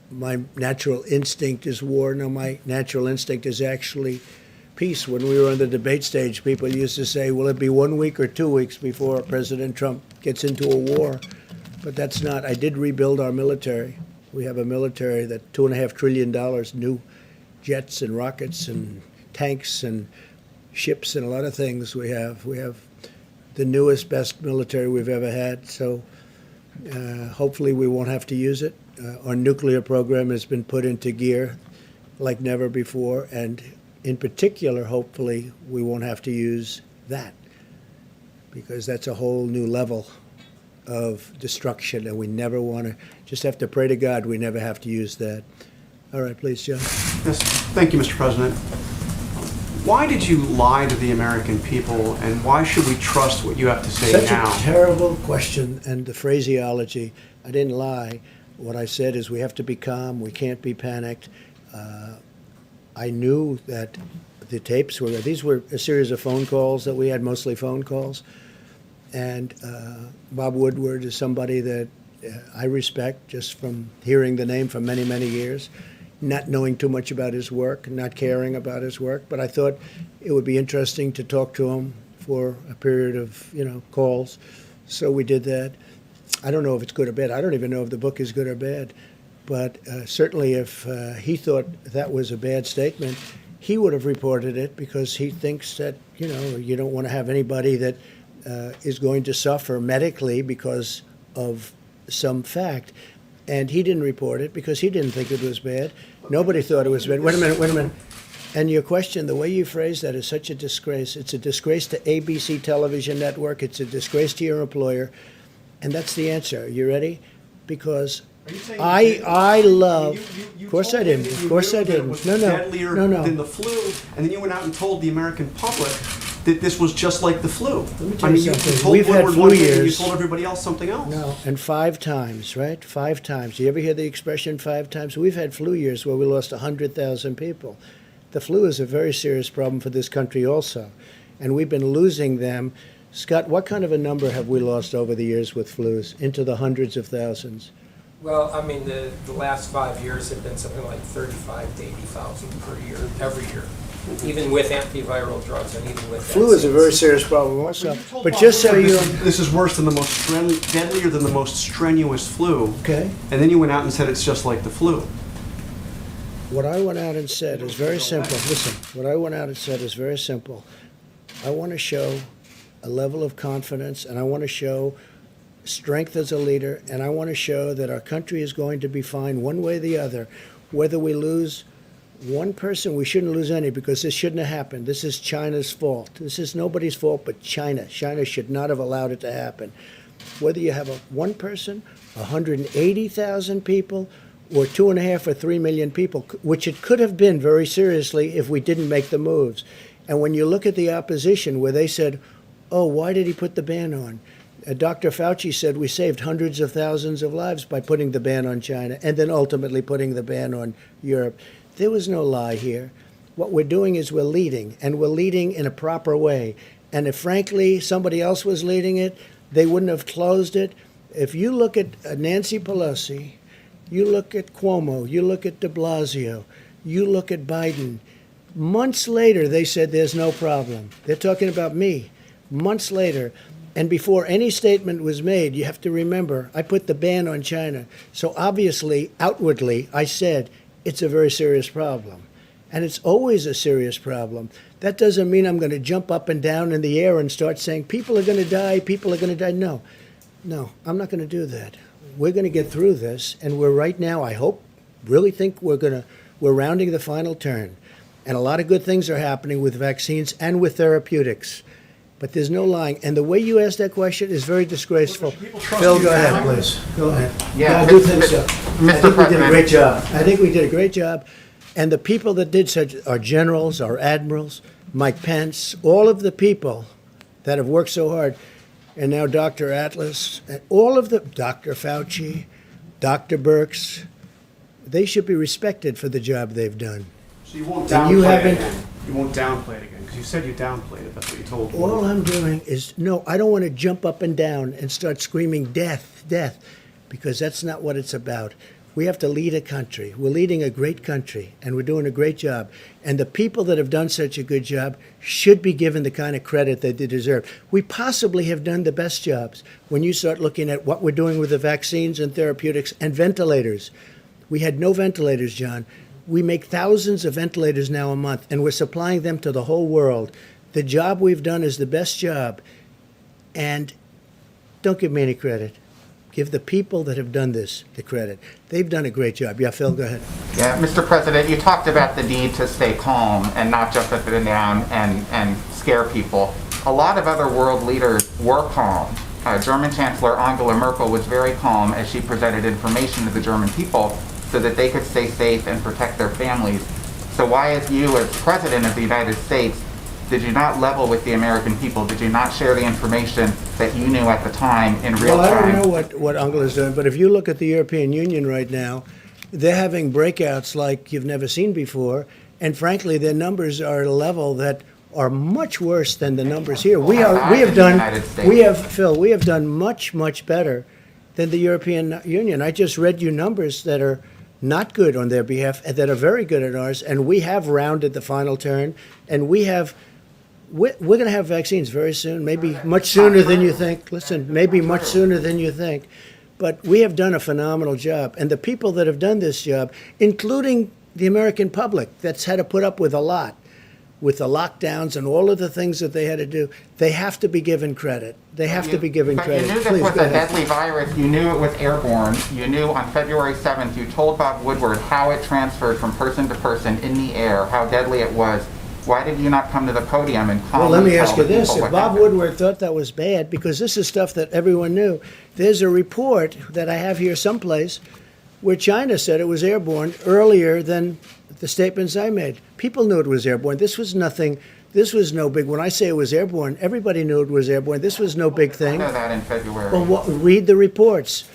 my natural instinct is war. No, my natural instinct is actually peace. When we were on the debate stage, people used to say, will it be 1 week or 2 weeks before President Trump gets into a war? But that's not. I did rebuild our military. We have a military that $2.5 trillion, new jets and rockets and tanks and ships and a lot of things we have. We have the newest, best military we've ever had. So hopefully we won't have to use it. Our nuclear program has been put into gear like never before. And in particular, hopefully, we won't have to use that, because that's a whole new level of destruction, and we never want to. Just have to pray to God we never have to use that. All right, please, John. Yes, thank you, Mr. President. Why did you lie to the American people, and why should we trust what you have to say Such now? a terrible question, and the phraseology. I didn't lie. What I said is we have to be calm. We can't be panicked. I knew that the tapes were. These were a series of phone calls that we had, mostly phone calls. And Bob Woodward is somebody that I respect just from hearing the name for many, many years, not knowing too much about his work, not caring about his work. But I thought it would be interesting to talk to him for a period of, calls. So we did that. I don't know if it's good or bad. I don't even know if the book is good or bad. But certainly if he thought that was a bad statement, he would have reported it, because he thinks that, you don't want to have anybody that is going to suffer medically because of some fact. And he didn't report it because he didn't think it was bad. Nobody thought it was bad. Wait a minute. And your question, the way you phrase that is such a disgrace. It's a disgrace to ABC television network. It's a disgrace to your employer. And that's the answer. You ready? Because I love. Of course I didn't. Of course I didn't. It was deadlier than the flu, and then you went out and told the American public that this was just like the flu. Let me tell you something. You told We've had Woodward flu one thing and you years. told everybody else something else. No, and 5 times, right? 5 times. Do you ever hear the expression 5 times? We've had flu years where we lost 100,000 people. The flu is a very serious problem for this country also, and we've been losing them. Scott, what kind of a number have we lost over the years with flus? Into the hundreds of thousands. Well, I mean, the last 5 years have been something like 35 to 80,000 per year, every year, even with antiviral drugs and even with Flu is a very vaccines. serious problem also. But just so you This is worse than the most deadlier than the most strenuous flu. okay, And then you went out and said it's just like the flu. what I went out and said is very simple. Listen, what I went out and said is very simple. I want to show a level of confidence, and I want to show strength as a leader, and I want to show that our country is going to be fine one way or the other. Whether we lose one person, we shouldn't lose any, because this shouldn't have happened. This is China's fault. This is nobody's fault but China. China should not have allowed it to happen. Whether you have one person, 180,000 people, or 2.5 or 3 million people, which it could have been very seriously if we didn't make the moves. And when you look at the opposition, where they said, oh, why did he put the ban on? Dr. Fauci said we saved hundreds of thousands of lives by putting the ban on China and then ultimately putting the ban on Europe. There was no lie here. What we're doing is we're leading, and we're leading in a proper way. And if, frankly, somebody else was leading it, they wouldn't have closed it. If you look at Nancy Pelosi, you look at Cuomo, you look at de Blasio, you look at Biden, months later they said there's no problem. They're talking about me. Months later, and before any statement was made, you have to remember, I put the ban on China. So obviously, outwardly, I said it's a very serious problem. And it's always a serious problem. That doesn't mean I'm going to jump up and down in the air and start saying, people are going to die, people are going to die. No, I'm not going to do that. We're going to get through this, and we're right now, I hope, really think we're rounding the final turn. And a lot of good things are happening with vaccines and with therapeutics. But there's no lying. And the way you asked that question is very disgraceful. Phil, go ahead, please. Go ahead. Yeah, I do think so. Mr. I think we did a President. great job. I think we did a great job. And the people that did such are generals, our admirals, Mike Pence, all of the people that have worked so hard. And now Dr. Atlas, and all of the, Dr. Fauci, Dr. Birx, they should be respected for the job they've done. So you won't And you downplay it haven't- again. You won't downplay it again, because you said you downplayed it. That's what you told me. All I'm doing is, no, I don't want to jump up and down and start screaming death, death, because that's not what it's about. We have to lead a country. We're leading a great country, and we're doing a great job. And the people that have done such a good job should be given the kind of credit that they deserve. We possibly have done the best jobs when you start looking at what we're doing with the vaccines and therapeutics and ventilators. We had no ventilators, John. We make thousands of ventilators now a month, and we're supplying them to the whole world. The job we've done is the best job. And don't give me any credit. Give the people that have done this the credit. They've done a great job. Yeah, Phil, go ahead. Yeah, Mr. President, you talked about the need to stay calm and not jump up and down and scare people. A lot of other world leaders were calm. German Chancellor Angela Merkel was very calm as she presented information to the German people so that they could stay safe and protect their families. So why, as you, as President of the United States, did you not level with the American people? Did you not share the information that you knew at the time in real Well, I time? don't know what Angela's doing, but if you look at the European Union right now, they're having breakouts like you've never seen before, and frankly, their numbers are at a level that are much worse than the numbers here. We have done much better than the European Union. I just read you numbers that are not good on their behalf, and that are very good on ours, and we have rounded the final turn, and we're going to have vaccines very soon, maybe much sooner than you think. Listen, maybe much sooner than you think. But we have done a phenomenal job. And the people that have done this job, including the American public that's had to put up with a lot, with the lockdowns and all of the things that they had to do, they have to be given credit. They have to be given But credit. you knew this Please, was go a ahead. deadly virus. You knew it was airborne. You knew on February 7th, you told Bob Woodward how it transferred from person to person in the air, how deadly it was. Why did you not come to the podium and calmly Well, let me tell ask you the this. people If what Bob happened? Woodward thought that was bad, because this is stuff that everyone knew, there's a report that I have here someplace where China said it was airborne earlier than the statements I made. People knew it was airborne. This was nothing. This was no big. When I say it was airborne, everybody knew it was airborne. This was no big I thing. know that in February. Well, read the reports.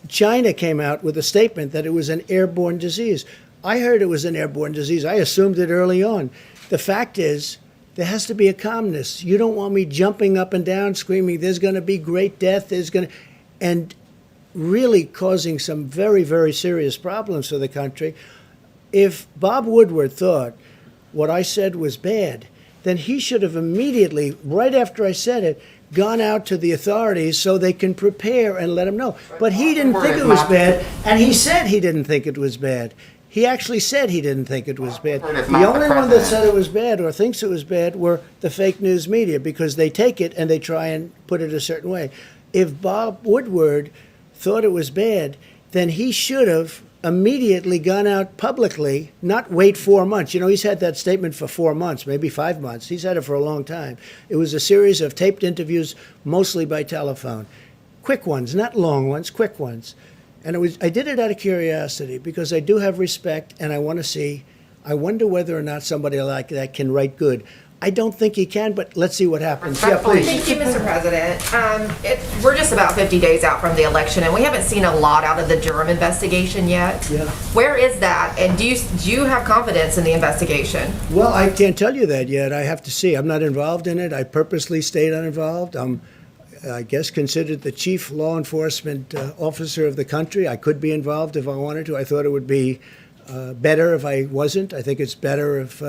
China came out with a statement that it was an airborne disease. I heard it was an airborne disease. I assumed it early on. The fact is, there has to be a calmness. You don't want me jumping up and down, screaming, there's going to be great death, and really causing some very, very serious problems for the country. If Bob Woodward thought what I said was bad, then he should have immediately, right after I said it, gone out to the authorities so they can prepare and let him know. But he didn't think it was bad, and he said he didn't think it was bad. He actually said he didn't think it was bad. Woodward is The not the only one that president. said it was bad or thinks it was bad were the fake news media, because they take it and they try and put it a certain way. If Bob Woodward thought it was bad, then he should have immediately gone out publicly, not wait 4 months. You know, he's had that statement for 4 months, maybe 5 months. He's had it for a long time. It was a series of taped interviews, mostly by telephone. Quick ones, not long ones, quick ones. And I did it out of curiosity, because I do have respect, and I want to see. I wonder whether or not somebody like that can write good. I don't think he can, but let's see what happens. Yeah, please. Thank you, Mr. President. We're just about 50 days out from the election, and we haven't seen a lot out of the Durham investigation yet. Yeah. Where is that? And do you have confidence in the investigation? Well, I can't tell you that yet. I have to see. I'm not involved in it. I purposely stayed uninvolved. I guess, considered the chief law enforcement officer of the country. I could be involved if I wanted to. I thought it would be better if I wasn't. I think it's better if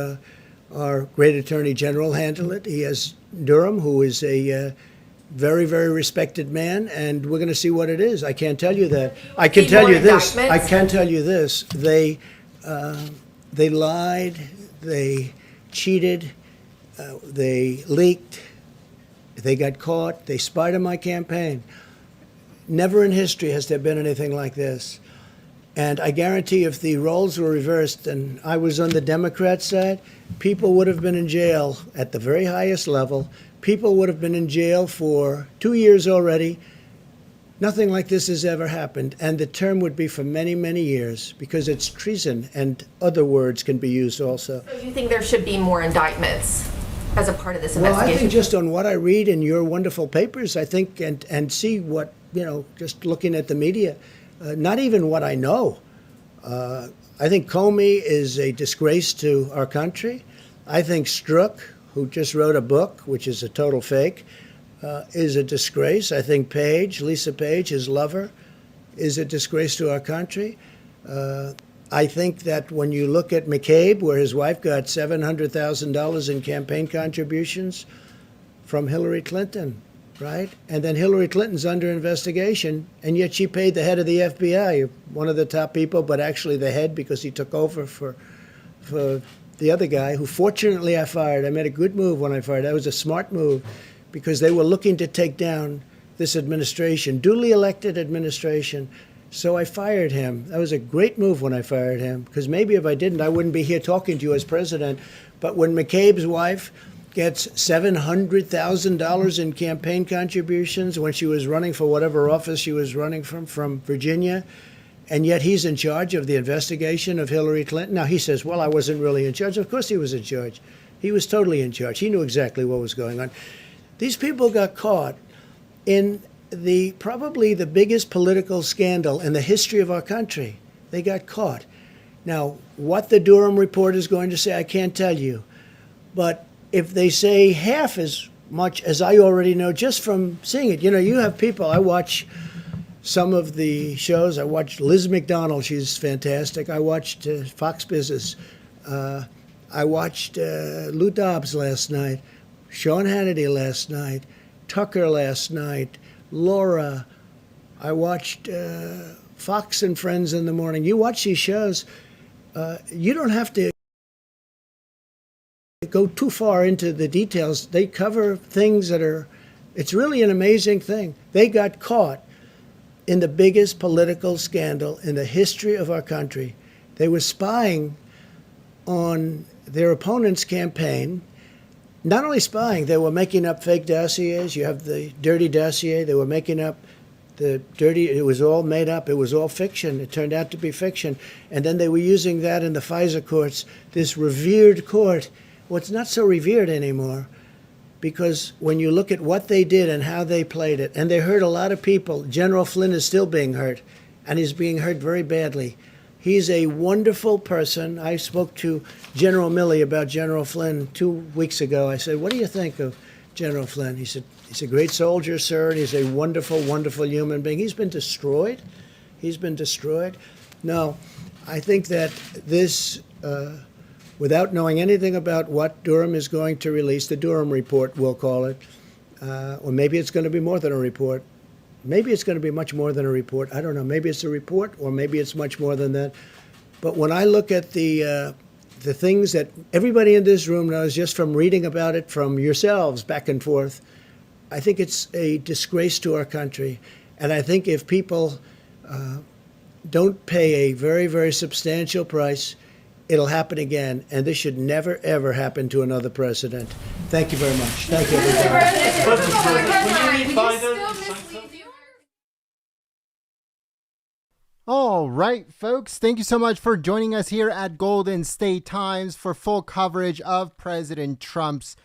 our great attorney general handled it. He has Durham, who is a very, very respected man, and we're going to see what it is. I can't tell you that. I can tell you this. I can tell you this. They lied. They cheated. They leaked. They got caught. They spied on my campaign. Never in history has there been anything like this. And I guarantee if the roles were reversed and I was on the Democrat side, people would have been in jail at the very highest level. People would have been in jail for 2 years already. Nothing like this has ever happened. And the term would be for many, many years because it's treason, and other words can be used also. So you think there should be more indictments as a part of this Well, investigation? I think just on what I read in your wonderful papers, I think, and see what, just looking at the media, not even what I know. I think Comey is a disgrace to our country. I think Strzok, who just wrote a book, which is a total fake, is a disgrace. I think Lisa Page, his lover, is a disgrace to our country. I think that when you look at McCabe, where his wife got $700,000 in campaign contributions from Hillary Clinton, right? And then Hillary Clinton's under investigation, and yet she paid the head of the FBI, one of the top people, but actually the head because he took over for the other guy, who fortunately I fired. I made a good move when I fired. That was a smart move because they were looking to take down this administration, duly elected administration. So I fired him. That was a great move when I fired him, because maybe if I didn't, I wouldn't be here talking to you as president. But when McCabe's wife gets $700,000 in campaign contributions when she was running for whatever office she was running from Virginia, and yet he's in charge of the investigation of Hillary Clinton. Now he says, well, I wasn't really in charge. Of course he was in charge. He was totally in charge. He knew exactly what was going on. These people got caught in probably the biggest political scandal in the history of our country. They got caught. Now, what the Durham report is going to say, I can't tell you. But if they say half as much as I already know just from seeing it, you have people, I watch some of the shows. I watched Liz McDonald, she's fantastic. I watched Fox Business. I watched Lou Dobbs last night, Sean Hannity last night, Tucker last night, Laura. I watched Fox and Friends in the morning. You watch these shows, you don't have to go too far into the details. They cover things it's really an amazing thing. They got caught in the biggest political scandal in the history of our country. They were spying on their opponent's campaign. Not only spying, they were making up fake dossiers. You have the dirty dossier. They were making up it was all made up. It was all fiction. It turned out to be fiction. And then they were using that in the FISA courts, this revered court. Well, it's not so revered anymore, because when you look at what they did and how they played it, and they hurt a lot of people. General Flynn is still being hurt, and he's being hurt very badly. He's a wonderful person. I spoke to General Milley about General Flynn 2 weeks ago. I said, what do you think of General Flynn? He said, he's a great soldier, sir, and he's a wonderful, wonderful human being. He's been destroyed. He's been destroyed. No, I think that this, without knowing anything about what Durham is going to release, the Durham report, we'll call it, or maybe it's going to be more than a report. Maybe it's going to be much more than a report. I don't know. Maybe it's a report, or maybe it's much more than that. But when I look at the things that everybody in this room knows just from reading about it from yourselves back and forth, I think it's a disgrace to our country. And I think if people don't pay a very, very substantial price, it'll happen again. And this should never, ever happen to another president. Thank you very much. Thank you, everybody. All right, folks, thank you so much for joining us here at Golden State Times for full coverage of President Trump's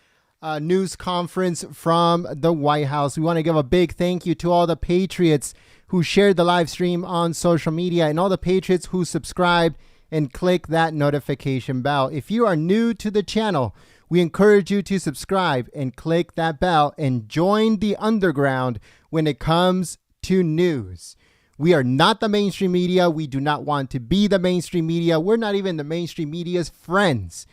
news conference from the White House. We want to give a big thank you to all the Patriots who shared the live stream on social media and all the Patriots who subscribed and click that notification bell. If you are new to the channel, We encourage you to subscribe and click that bell and join the underground when it comes to news. We are not the mainstream media. We do not want to be the mainstream media. We're not even the mainstream media's friends.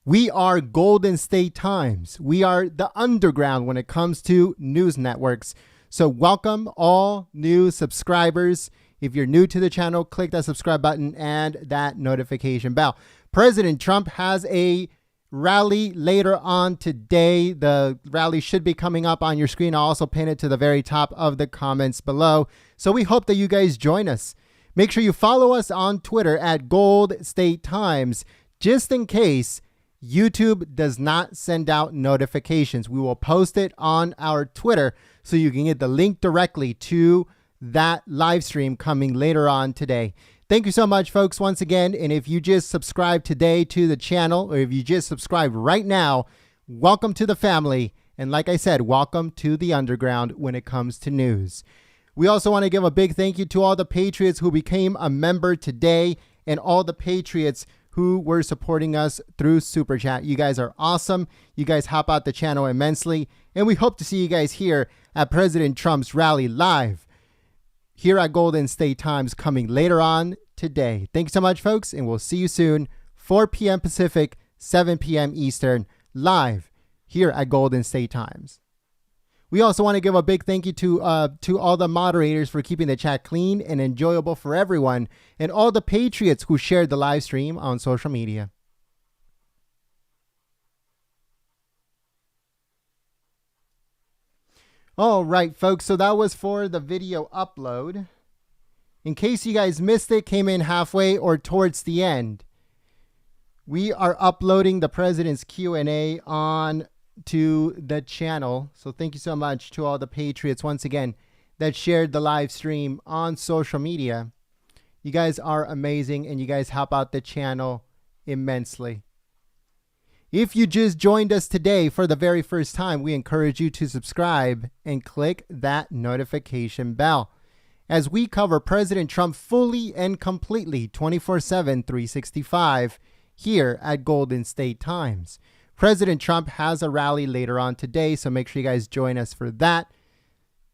We are Golden State Times. We are the underground when it comes to news networks. So welcome all new subscribers. If you're new to the channel, click that subscribe button and that notification bell. President Trump has a rally later on today. The rally should be coming up on your screen. I'll also pin it to the very top of the comments below. So we hope that you guys join us. Make sure you follow us on Twitter at Gold State Times, just in case YouTube does not send out notifications. We will post it on our Twitter so you can get the link directly to that live stream coming later on today. Thank you so much, folks, once again. And if you just subscribed today to the channel, or if you just subscribed right now, welcome to the family. And like I said, welcome to the underground when it comes to news. We also want to give a big thank you to all the Patriots who became a member today and all the Patriots who were supporting us through Super Chat. You guys are awesome. You guys help out the channel immensely. And we hope to see you guys here at President Trump's rally live here at Golden State Times coming later on today. Thanks so much, folks, and we'll see you soon, 4 p.m. Pacific, 7 p.m. Eastern, live here at Golden State Times. We also want to give a big thank you to all the moderators for keeping the chat clean and enjoyable for everyone, and all the Patriots who shared the live stream on social media. All right, folks, so that was for the video upload. In case you guys missed it, came in halfway or towards the end, we are uploading the President's Q&A on to the channel. So thank you so much to all the Patriots once again that shared the live stream on social media. You guys are amazing and you guys help out the channel immensely. If you just joined us today for the very first time, we encourage you to subscribe and click that notification bell as we cover President Trump fully and completely 24/7, 365 here at Golden State Times. President Trump has a rally later on today, so make sure you guys join us for that.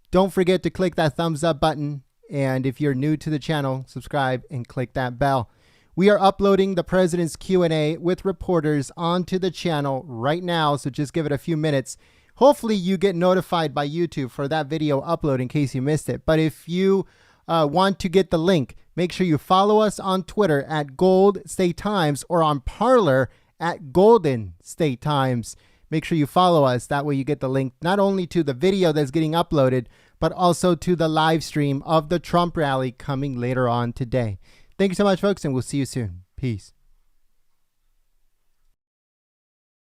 Don't forget to click that thumbs up button, and if you're new to the channel, subscribe and click that bell. We are uploading the President's Q&A with reporters onto the channel right now, so just give it a few minutes. Hopefully you get notified by YouTube for that video upload in case you missed it. But if you want to get the link, make sure you follow us on Twitter at Gold State Times or on Parler at Golden State Times. Make sure you follow us. That way you get the link not only to the video that's getting uploaded, but also to the live stream of the Trump rally coming later on today. Thank you so much, folks, and we'll see you soon. Peace.